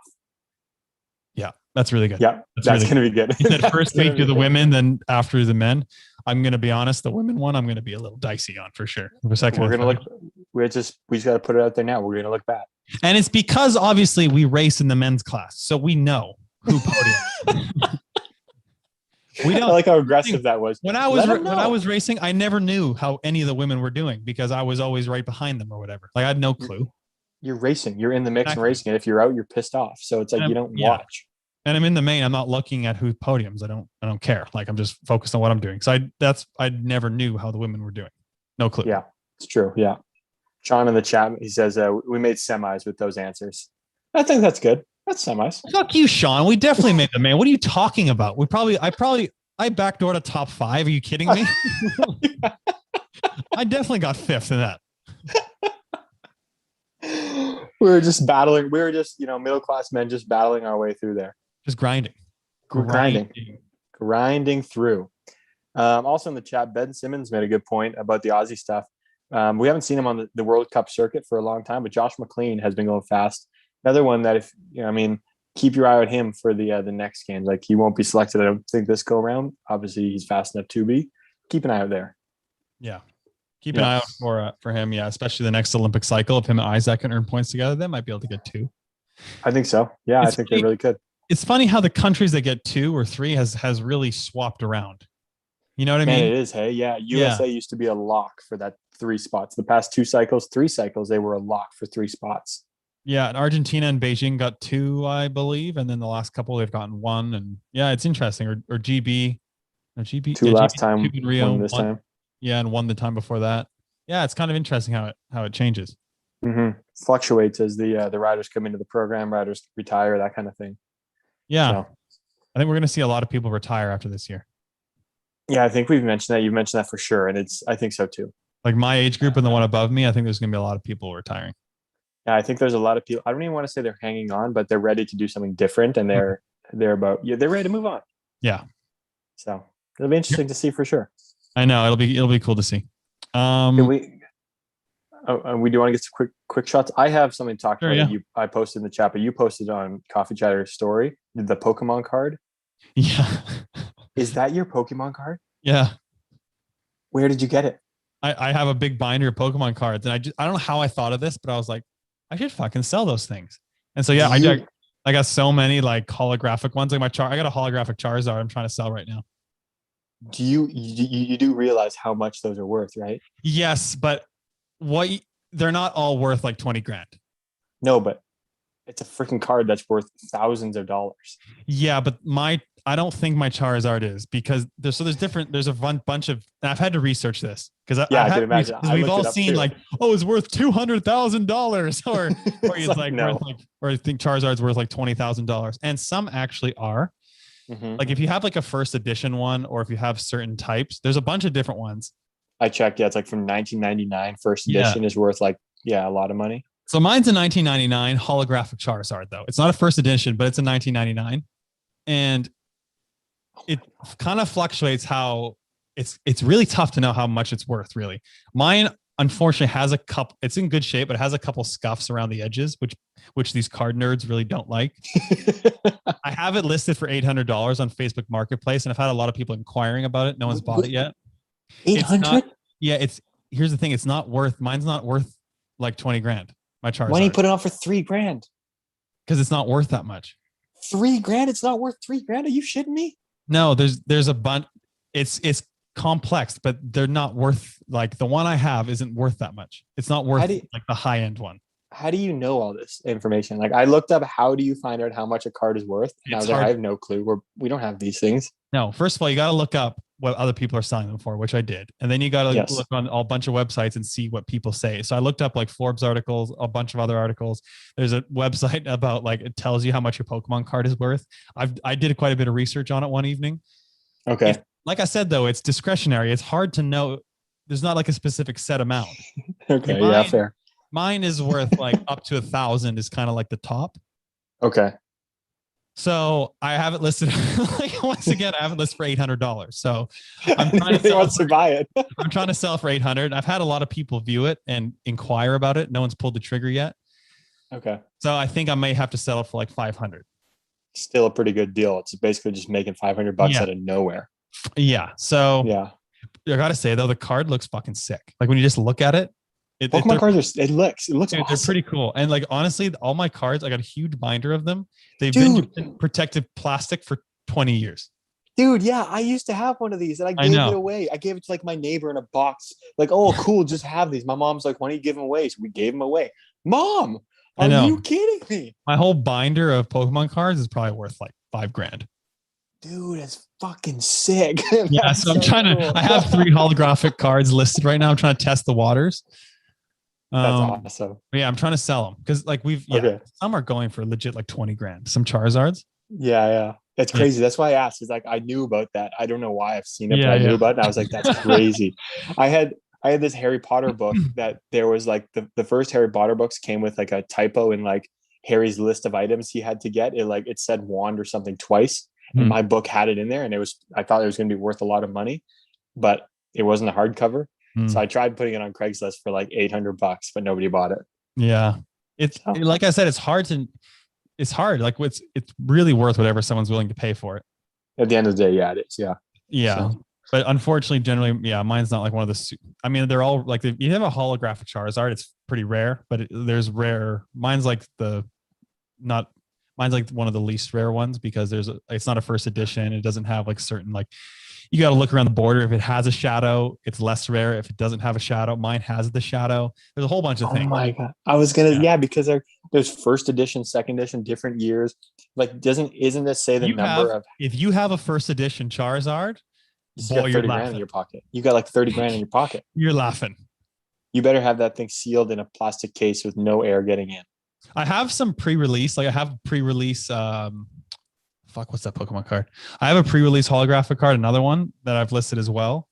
Yeah, that's really good. Yeah, that's really going to be good. You said first That's week gonna do be the good. women, then after the men. I'm going to be honest, the women one, I'm going to be a little dicey on for sure. The second We're and going to third. look. We just got to put it out there now. We're going to look bad. And it's because obviously we race in the men's class, so we know who podium. We I don't. like how aggressive that was. When I was Let 'em when I know. was racing, I never knew how any of the women were doing because I was always right behind them or whatever. Like I had no clue. You're racing. You're in the mix and Exactly. racing. And if you're out, you're pissed off. So it's like And you don't yeah. watch. And I'm in the main. I'm not looking at who podiums. I don't care. Like I'm just focused on what I'm doing. So I never knew how the women were doing. No clue. Yeah, it's true. Yeah. Sean in the chat, he says, we made semis with those answers. I think that's good. That's semis. Fuck you, Sean. We definitely made the main. What are you talking about? I backdoored a top 5. Are you kidding me? I definitely got 5th in that. We were just battling. We were just, middle class men just battling our way through there. Just grinding. Grinding through. Also in the chat, Ben Simmons made a good point about the Aussie stuff. We haven't seen him on the World Cup circuit for a long time, but Josh McLean has been going fast. Another one that keep your eye on him for the next games. Like he won't be selected, I don't think, this go around. Obviously, he's fast enough to be. Keep an eye out there. Yeah. Keep an eye out for him. Yeah. Especially the next Olympic cycle. If him and Isaac can earn points together, they might be able to get 2. I think so. Yeah, It's I think funny- they really could. It's funny how the countries that get 2 or 3 has really swapped around. You know what I Man, mean? it is. Hey, yeah. USA used to be a lock for that 3 spots. The past 3 cycles, they were a lock for 3 spots. Yeah. And Argentina and Beijing got 2, I believe. And then the last couple they've gotten 1. And yeah, it's interesting. Or GB. No, GB. 2 yeah, last GB, time, 2 in Rio. 1 this 1 time. Yeah. And 1 the time before that. Yeah. It's kind of interesting how it changes. Mm-hmm. Fluctuates as the riders come into the program, riders retire, that kind of thing. Yeah. So, I think we're going to see a lot of people retire after this year. yeah, I think we've mentioned that. You've mentioned that for sure. And I think so too. Like my age group and the one above me, I think there's going to be a lot of people retiring. Yeah, I think there's a lot of people. I don't even want to say they're hanging on, but they're ready to do something different, and they're they're ready to move on. Yeah. So it'll be interesting to see for sure. I know it'll be cool to see. Can we? We do want to get some quick shots. I have something to talk Sure, about. yeah. I posted in the chat, but you posted on Coffee Chatter's story the Pokemon card. Yeah. Is that your Pokemon card? Yeah. Where did you get it? I have a big binder of Pokemon cards, and I don't know how I thought of this, but I was like, I should fucking sell those things. And so yeah, I got so many like holographic ones. Like I got a holographic Charizard I'm trying to sell right now. Do you do realize how much those are worth, right? Yes, but they're not all worth like 20 grand. No, but it's a freaking card that's worth thousands of dollars. Yeah, but I don't think my Charizard is because there's a bunch of, and I've had to research this because Yeah, I can imagine. I we've looked all it up seen too. like, oh, it's worth $200,000 or It's it's like no. worth like, or I think Charizard's worth like $20,000, and some actually are. Mhm. Like if you have like a first edition one, or if you have certain types, there's a bunch of different ones. I checked. Yeah, it's like from 1999. First Yeah. edition is worth like a lot of money. So mine's a 1999 holographic Charizard though. It's not a first edition, but it's a 1999, and it kind of fluctuates how it's really tough to know how much it's worth really. Mine unfortunately has a couple, it's in good shape, but it has a couple scuffs around the edges, which these card nerds really don't like. I have it listed for $800 on Facebook Marketplace, and I've had a lot of people inquiring about it. No one's bought it yet. 800? Yeah, here's the thing, mine's not worth like 20 grand. My Charizard. Why don't you put it on for $3,000? Because it's not worth that much. $3,000? It's not worth $3,000? Are you shitting me? No, there's a bunch. It's complex, but they're not worth, like the one I have isn't worth that much. It's not worth like the high end one. How do you know all this information? Like I looked up, how do you find out how much a card is worth? And I It's was like, hard. I have no clue. We don't have these things. No, first of all, you got to look up what other people are selling them for, which I did. And then you got to Yes. look on a bunch of websites and see what people say. So I looked up like Forbes articles, a bunch of other articles. There's a website about like, it tells you how much your Pokemon card is worth. I did quite a bit of research on it one evening. Okay. Like I said, though, it's discretionary. It's hard to know there's not like a specific set amount. Okay, Mine- yeah, fair. Mine is worth like up to 1,000 is kind of like the top. Okay. So I have it listed. Like once again, I have it listed for $800. So I'm trying to He sell wants to buy it. I'm trying to sell for 800. I've had a lot of people view it and inquire about it. No one's pulled the trigger yet. Okay. So I think I may have to settle for like 500. Still a pretty good deal. It's basically just making $500 Yeah. out of nowhere. Yeah. So Yeah. I gotta say though, the card looks fucking sick. Like when you just look at it, Pokemon they're- cards it looks dude, awesome. they're pretty cool. And like honestly, all my cards, I got a huge binder of them. They've Dude. been in protective plastic for 20 years. Dude, yeah, I used to have one of these and I gave know. it away. I gave it to like my neighbor in a box. Like, oh, cool, just have these. My mom's like, why don't you give them away? So we gave them away. Mom, I are know. you kidding me? My whole binder of Pokemon cards is probably worth like $5,000. Dude, that's fucking sick. Yeah, That's so I'm trying cool. to. I have 3 holographic cards listed right now. I'm trying to test the waters. That's awesome. Yeah, I'm trying to sell them because like Okay. some are going for legit like $20,000. Some Charizards. Yeah, yeah. It's Yeah. crazy. That's why I asked. It's like I knew about that. I don't know why I've seen it, Yeah, but I yeah. knew about it. And I was like, that's crazy. I had this Harry Potter book that there was like the first Harry Potter books came with like a typo in like Harry's list of items he had to get. It said wand or something twice. And Hmm. my book had it in there, and I thought it was gonna be worth a lot of money, but it wasn't a hardcover. Hmm. So I tried putting it on Craigslist for like $800, but nobody bought it. Yeah, it's So- like I said, it's hard. Like it's really worth whatever someone's willing to pay for it. At the end of the day, yeah, it is. Yeah. Yeah. So- But unfortunately, generally, yeah, mine's not like one of the. I mean, they're all like if you have a holographic Charizard, it's pretty rare. But there's rare. Mine's like mine's like one of the least rare ones because it's not a first edition. It doesn't have like certain like. You got to look around the border. If it has a shadow, it's less rare. If it doesn't have a shadow, mine has the shadow. There's a whole bunch of Oh things. my god! I was gonna, Yeah. yeah, because there's first edition, second edition, different years. Like, isn't this say the You number have- of? If you have a first edition Charizard, You boy, got you're 30 grand in laughing. your pocket. You got like 30 grand in your pocket. You're laughing. You better have that thing sealed in a plastic case with no air getting in. I have some pre-release. Like I have pre-release. What's that Pokemon card? I have a pre-release holographic card. Another one that I've listed as well.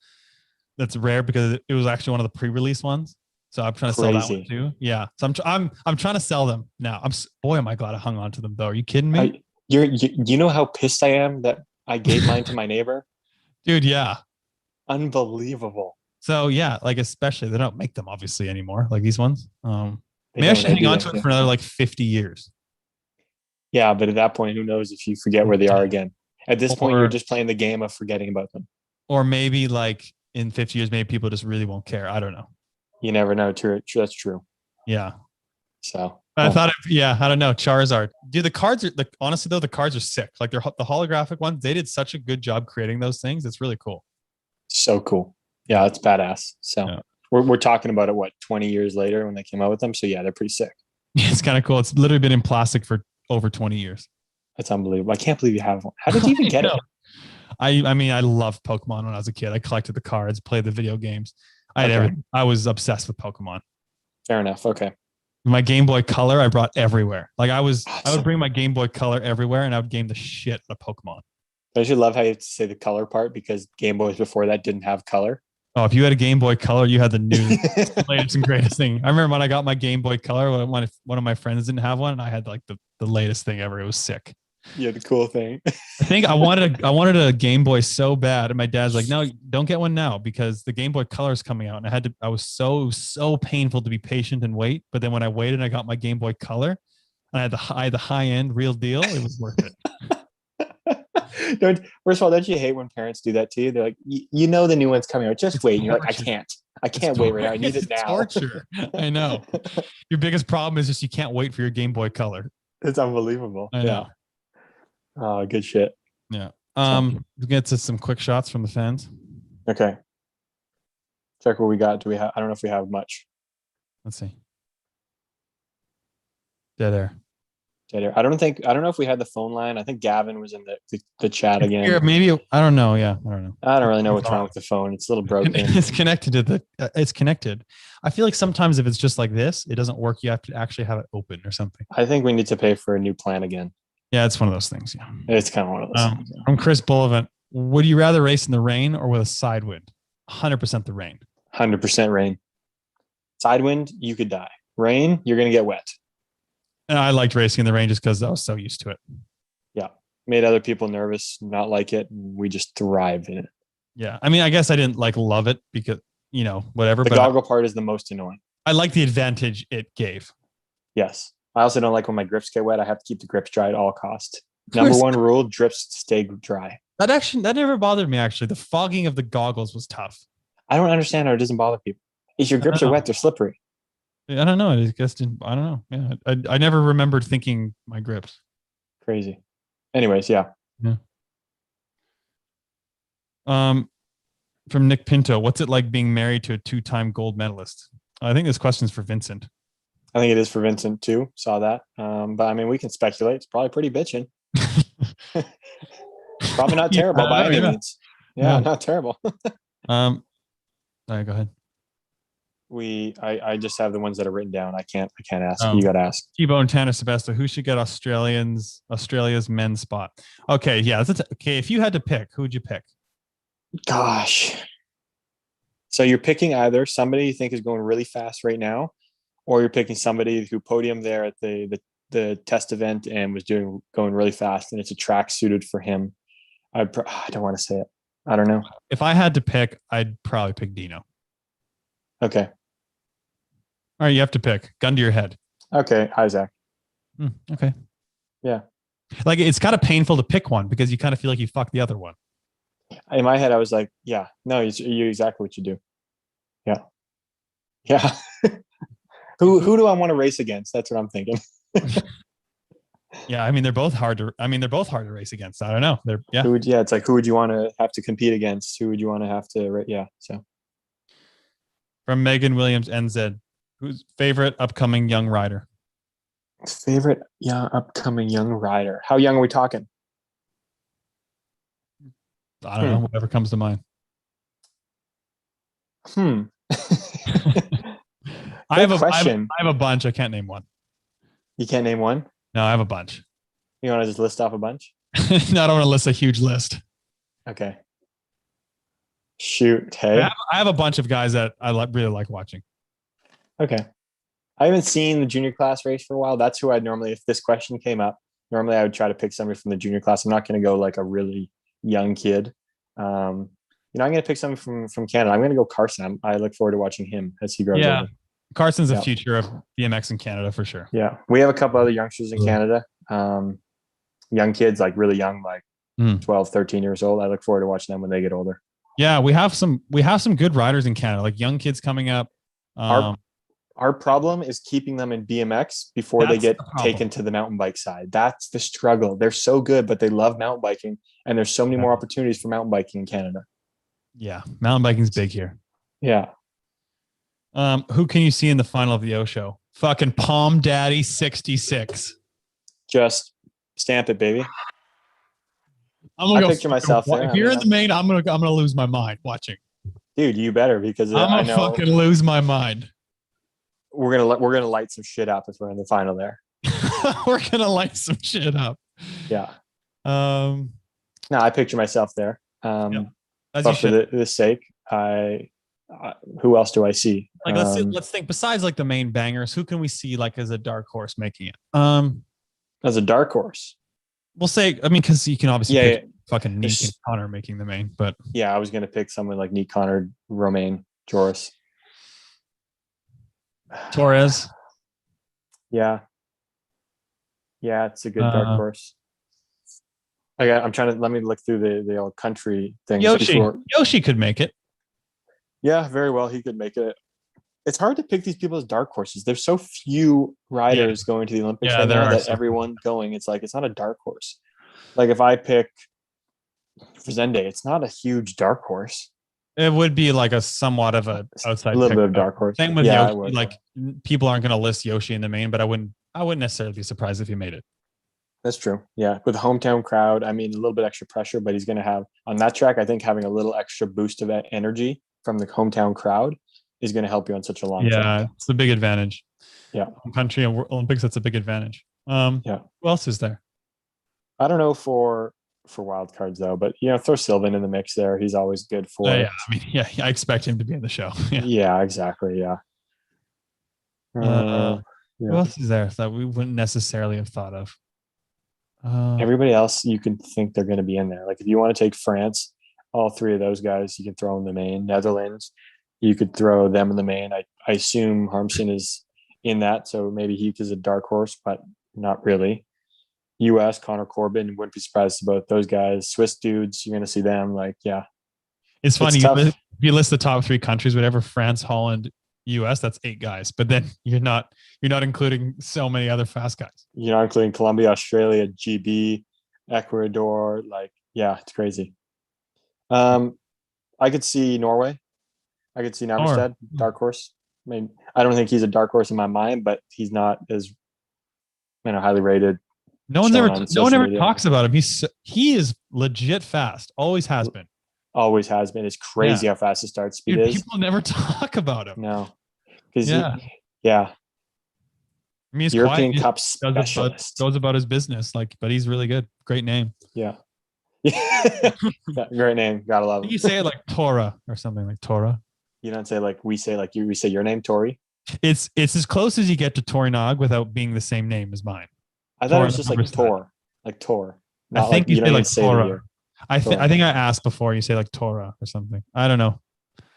That's rare because it was actually one of the pre-release ones. So I'm trying to sell that one Crazy. too. Yeah. So I'm trying to sell them now. Boy, am I glad I hung on to them though. Are you kidding me, You know how pissed I am that I gave mine to my neighbor? dude? Yeah. Unbelievable. So yeah, like especially they don't make them obviously anymore. Like these ones. They Maybe I don't, should they hang do on that, to it yeah. for another like 50 years. Yeah, but at that point, who knows if you forget where they are again? At this point, Or- you're just playing the game of forgetting about them. Or maybe like in 50 years, maybe people just really won't care. I don't know. You never know. True, that's true. Yeah. So I oh, thought, I don't know. Charizard. Dude, the cards are like, honestly though, the cards are sick. Like the holographic ones, they did such a good job creating those things. It's really cool. so cool. Yeah, it's badass. So Yeah. we're talking about it, what, 20 years later when they came out with them? So yeah, they're pretty sick. It's kind of cool. It's literally been in plastic for over 20 years. That's unbelievable. I can't believe you have one. How did you even get I it? know. I mean, I loved Pokemon when I was a kid. I collected the cards, played the video games. I had Okay. everything. I was obsessed with Pokemon. Fair enough. Okay. My Game Boy Color, I brought everywhere. Like I would Awesome. bring my Game Boy Color everywhere, and I would game the shit out of Pokemon. Don't you love how you have to say the color part because Game Boys before that didn't have color? Oh, if you had a Game Boy Color, you had the new latest and greatest thing. I remember when I got my Game Boy Color, when one of my friends didn't have one, and I had like the layest thing ever. It was sick. Yeah, the cool thing. I think I wanted a Game Boy so bad, and my dad's like, "No, don't get one now because the Game Boy Color is coming out." And I was so painful to be patient and wait. But then when I waited, I got my Game Boy Color, and I had the high end real deal. It was worth it. First of all, don't you hate when parents do that to you? They're like, you know, the new one's coming out. Just It's wait. And you're like, I torture. can't. I It's can't wait right now. I need it's it now. Torture. I know. Your biggest problem is just you can't wait for your Game Boy Color. It's unbelievable. I know. Yeah. Oh, good shit. We'll get to some quick shots from the fans. Okay. Check what we got. Do we have? I don't know if we have much. Let's see. Dead air. Dead air. I don't know if we had the phone line. I think Gavin was in the chat again. Here, maybe I don't know. Yeah, I don't know. I don't really know what's wrong with the phone. It's a little broken. It's connected to the. It's connected. I feel like sometimes if it's just like this, it doesn't work. You have to actually have it open or something. I think we need to pay for a new plan again. Yeah, it's one of those things. Yeah. It's kind of one of those things. From Chris Bullivant, would you rather race in the rain or with a side wind? 100% the rain. 100% rain. Side wind, you could die. Rain, you're gonna get wet. And I liked racing in the rain just because I was so used to it. Yeah, made other people nervous, not like it. And we just thrived in it. Yeah. I mean, I guess I didn't like love it because, whatever. The but goggle part is the most annoying. I like the advantage it gave. Yes. I also don't like when my grips get wet. I have to keep the grips dry at all costs. Number one rule, grips stay dry. That never bothered me, actually. The fogging of the goggles was tough. I don't understand how it doesn't bother people. If your grips are wet, they're slippery. I don't know. I guess I don't know. Yeah. I never remembered thinking my grips. Crazy. Anyways, yeah. From Nick Pinto, what's it like being married to a 2-time gold medalist? I think this question's for Vincent. I think it is for Vincent too. Saw that. But I mean, we can speculate. It's probably pretty bitching. Probably not terrible by any means. Yeah, not terrible. All right, go ahead. I just have the ones that are written down. I can't ask. You got to ask. T-Bone, Tanner, Sebesta, who should get Australia's men's spot? Okay, yeah. Okay, if you had to pick, who would you pick? Gosh. So you're picking either somebody you think is going really fast right now, or you're picking somebody who podiumed there at the test event and was going really fast, and it's a track suited for him. I don't want to say it. I don't know. If I had to pick, I'd probably pick Dino. Okay. All right, you have to pick. Gun to your head. Okay, Isaac. Okay. Yeah. Like, it's kind of painful to pick one because you kind of feel like you fucked the other one. In my head, I was like, yeah, no, you're exactly what you do. Yeah. Yeah. Who do I want to race against? That's what I'm thinking. Yeah, I mean, they're both hard to race against. I don't know. It's like, who would you want to have to compete against? Who would you want to have to, yeah. So from Megan Williams, NZ, who's favorite upcoming young rider? Favorite upcoming young rider. How young are we talking? I don't know. Whatever comes to mind. I have a bunch. I can't name one. You can't name one? No, I have a bunch. You want to just list off a bunch? No, I don't want to list a huge list. Okay. Shoot. Hey. I have a bunch of guys that I really like watching. Okay. I haven't seen the junior class race for a while. That's who I'd normally, if this question came up, normally I would try to pick somebody from the junior class. I'm not going to go like a really young kid. I'm going to pick someone from Canada. I'm going to go Carson. I look forward to watching him as he grows older. Carson's the future of BMX in Canada for sure. Yeah. We have a couple other youngsters in Canada. Young kids, like really young, like 12, 13 years old. I look forward to watching them when they get older. Yeah, we have some good riders in Canada, like young kids coming up. Our problem is keeping them in BMX before they get taken to the mountain bike side. That's the struggle. They're so good, but they love mountain biking, and there's so many more opportunities for mountain biking in Canada. Yeah, mountain biking's big here. Yeah. Who can you see in the final of the O show? Fucking Palm Daddy 66. Just stamp it, baby. I picture myself there. If you're in the main, I'm gonna lose my mind watching. Dude, you better, because I'm gonna fucking lose my mind. We're gonna light some shit up if we're in the final there. We're gonna light some shit up. Yeah. No, I picture myself there. But for the sake, who else do I see? Like, let's think. Besides, like the main bangers, who can we see like as a dark horse making it? As a dark horse, we'll say. I mean, because you can obviously pick fucking Nick and Connor making the main, but yeah, I was gonna pick someone like Nick, Connor, Romain, Joris, Torres. Yeah, it's a good dark horse. I'm trying to let me look through the old country things. Yoshi could make it. Yeah, very well. He could make it. It's hard to pick these people as dark horses. There's so few riders going to the Olympics right now that everyone going. It's like, it's not a dark horse. Like if I pick Fresende, it's not a huge dark horse. It would be like a somewhat of a outside, a little bit of dark horse. Same with Yoshi. Like people aren't going to list Yoshi in the main, but I wouldn't necessarily be surprised if he made it. That's true. Yeah, with the hometown crowd, I mean, a little bit extra pressure, but he's going to have on that track. I think having a little extra boost of energy from the hometown crowd is going to help you on such a long track. Yeah, it's a big advantage. Yeah, country and Olympics, that's a big advantage. Who else is there? I don't know for for wild cards though. But throw Sylvan in the mix there. He's always good for. Yeah, I mean, yeah, I expect him to be in the show. Yeah. Yeah, exactly. Yeah. Who Yeah. else is there that we wouldn't necessarily have thought of? Everybody else you can think they're going to be in there. Like if you want to take France, all three of those guys you can throw in the main. Netherlands, you could throw them in the main. I assume Harmson is in that, so maybe he is a dark horse, but not really. U.S. Connor Corbin, wouldn't be surprised about those guys. Swiss dudes, you're going to see them. Like, yeah, It's funny. tough. If you list the top 3 countries, whatever, France, Holland, US, that's 8 guys. But then you're not including so many other fast guys. You're not including Colombia, Australia, GB, Ecuador. Like, yeah, it's crazy. I could see Norway. I could see Navarstead, dark horse. I mean, I don't think he's a dark horse in my mind, but he's not as highly rated. No one Shown ever on social media. talks about him. He is legit fast. Always has been. Always has been. It's crazy how fast his start speed Dude, is. people never talk about him. No, because Yeah. yeah, I mean, he's European quiet. Cup He specialist. goes about his business, but he's really good. Great name. Yeah. Great name. Gotta love You it. say it like Torah or something like Torah. You don't say like we say your name, Tori. It's as close as you get to Tori Nog without being the same name as mine. I thought Tor it was just like Navarstead. Tor, like Tor. I think you say don't like even say Torah. the I Torah. think I asked before. You say like Torah or something. I don't know.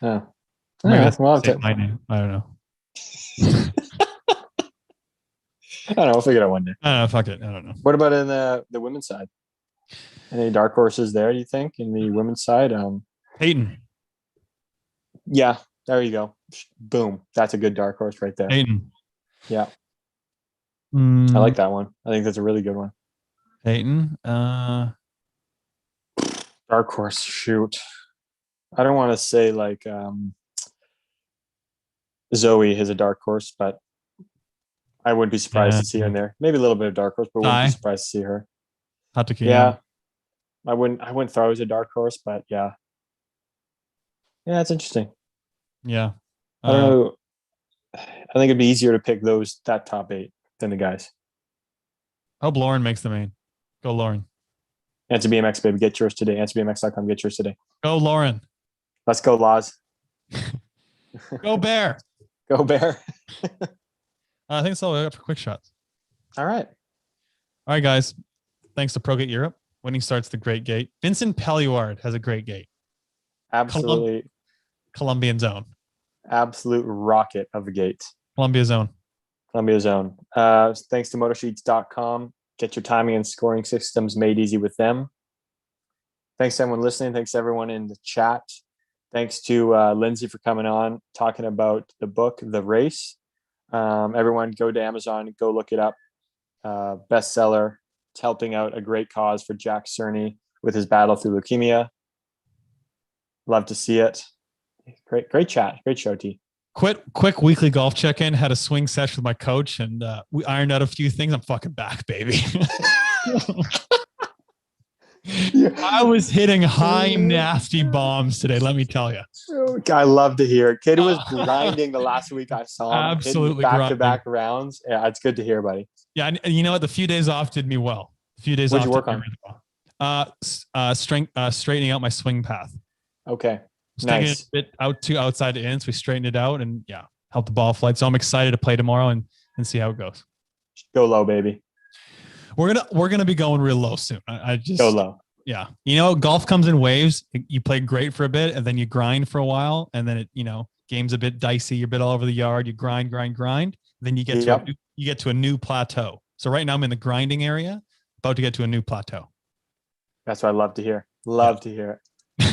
Yeah. Maybe Yeah, that's well, say my name. I don't know. I don't know. We'll figure it out one day. I don't know. Fuck it. I don't know. What about in the women's side? Any dark horses there? Do you think in the women's side? Peyton. Yeah. There you go. Boom. That's a good dark horse right there. Peyton. Yeah. I Mm, like that one. I think that's a really good one. Peyton. Dark horse. Shoot. I don't want to say like Zoe is a dark horse, but I wouldn't be surprised to see her in there. Maybe a little bit of dark horse, but wouldn't Di. be surprised to see her. Hatakino. Yeah. I wouldn't throw her as a dark horse, but yeah. Yeah, it's interesting. Yeah. I don't know. I think it'd be easier to pick that top 8 than the guys. Hope Lauren makes the main. Go Lauren. Answer BMX, baby. Get yours today. AnswerBMX.com. Get yours today. Go Lauren. Let's go, Laws. Go Bear. Go, Bear. I think that's all we got for quick shots. All right. All right, guys. Thanks to ProGate Europe. Winning starts the great gate. Vincent Pelluard has a great gate. Absolutely. Colombian zone. Absolute rocket of a gate. Columbia zone. Columbia Zone. Thanks to motorsheets.com. Get your timing and scoring systems made easy with them. Thanks to everyone listening. Thanks to everyone in the chat. Thanks to Lindsay for coming on, talking about the book, The Race. Everyone go to Amazon, go look it up. Bestseller. It's helping out a great cause for Jack Cerny with his battle through leukemia. Love to see it. Great chat. Great show, T. Quick weekly golf check-in. Had a swing session with my coach, and we ironed out a few things. I'm fucking back, baby. I was hitting high, nasty bombs today. Let me tell you. I love to hear it. Kid was grinding the last week I saw him. Absolutely Back-to-back rounds. Yeah, it's good to hear, buddy. Yeah, and you know what? The few days off did me well. A few days What'd off. you work did me really well. Straightening out my swing path. Okay. Sticking Nice. it a bit out to outside in, so we straightened it out, and yeah, helped the ball flight. So I'm excited to play tomorrow and see how it goes. Go low, baby. We're gonna be going real low soon. I just Go low. Yeah, golf comes in waves. You play great for a bit, and then you grind for a while, and then game's a bit dicey. You're a bit all over the yard. You grind. Then you get to a new plateau. So right now I'm in the grinding area, about to get to a new plateau. That's what I love to hear. Love to hear it.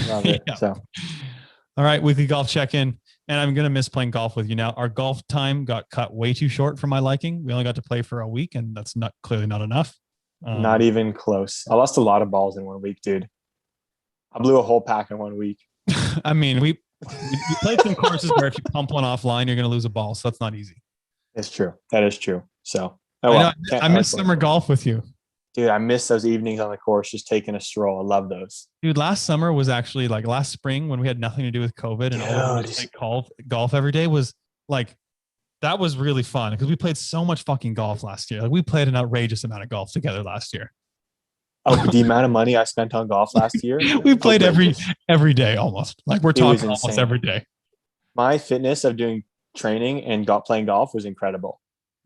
Love it. Yeah. So All right, weekly golf check-in. And I'm going to miss playing golf with you now. Our golf time got cut way too short for my liking. We only got to play for a week, and that's clearly not enough. not even close. I lost a lot of balls in 1 week, dude. I blew a whole pack in 1 week. I mean, we played some courses where if you pump one offline, you're going to lose a ball. So that's not easy. It's true. That is true. So I miss summer golf with you. Dude, I miss those evenings on the course, just taking a stroll. I love those. Dude, last summer was actually like last spring when we had nothing to do with COVID and all of us played golf every day was like, that was really fun because we played so much fucking golf last year. Like we played an outrageous amount of golf together last year. the amount of money I spent on golf last year. We played outrageous. every day almost. Like we're It was talking almost insane. every day. My fitness of doing training and playing golf was incredible.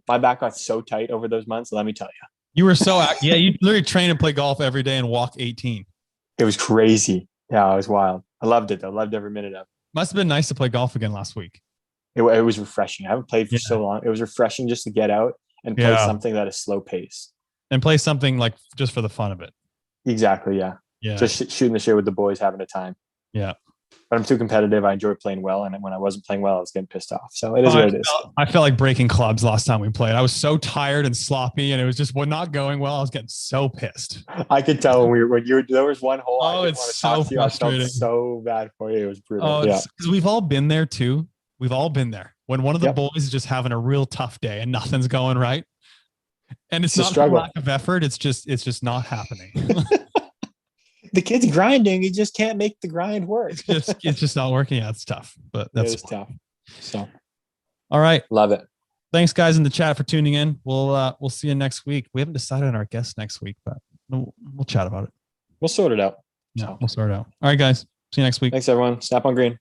My back got so tight over those months. Let me tell you, You were so yeah. You literally train and play golf every day and walk 18. it was crazy. Yeah, it was wild. I loved it though. Loved every minute of it. Must have been nice to play golf again last week. It was refreshing. I haven't played for Yeah. so long. It was refreshing just to get out and play Yeah. something at a slow pace. And play something like just for the fun of it. Exactly. Yeah. Yeah. Just shooting the shit with the boys, having a time. Yeah. But I'm too competitive. I enjoy playing well. And when I wasn't playing well, I was getting pissed off. So it is what it is. I felt like breaking clubs last time we played. I was so tired and sloppy, and it was just not going well. I was getting so pissed. I could tell there was one hole. Oh, I didn't it's want to so talk to you. I frustrating. felt so bad for you. It was brutal. Oh, Yeah. because we've all been there too. We've all been there when one of the Yep. boys is just having a real tough day and nothing's going right. And it's It's a not a struggle. lack of effort. It's just not happening. The kid's grinding. He just can't make the grind work. it's just not working. Yeah, it's tough, but That that's is tough. So all right. love it. Thanks, guys, in the chat for tuning in. We'll see you next week. We haven't decided on our guest next week, but we'll chat about it. We'll sort it out. Yeah, we'll sort it out. All right, guys. See you next week. Thanks, everyone. Snap on green.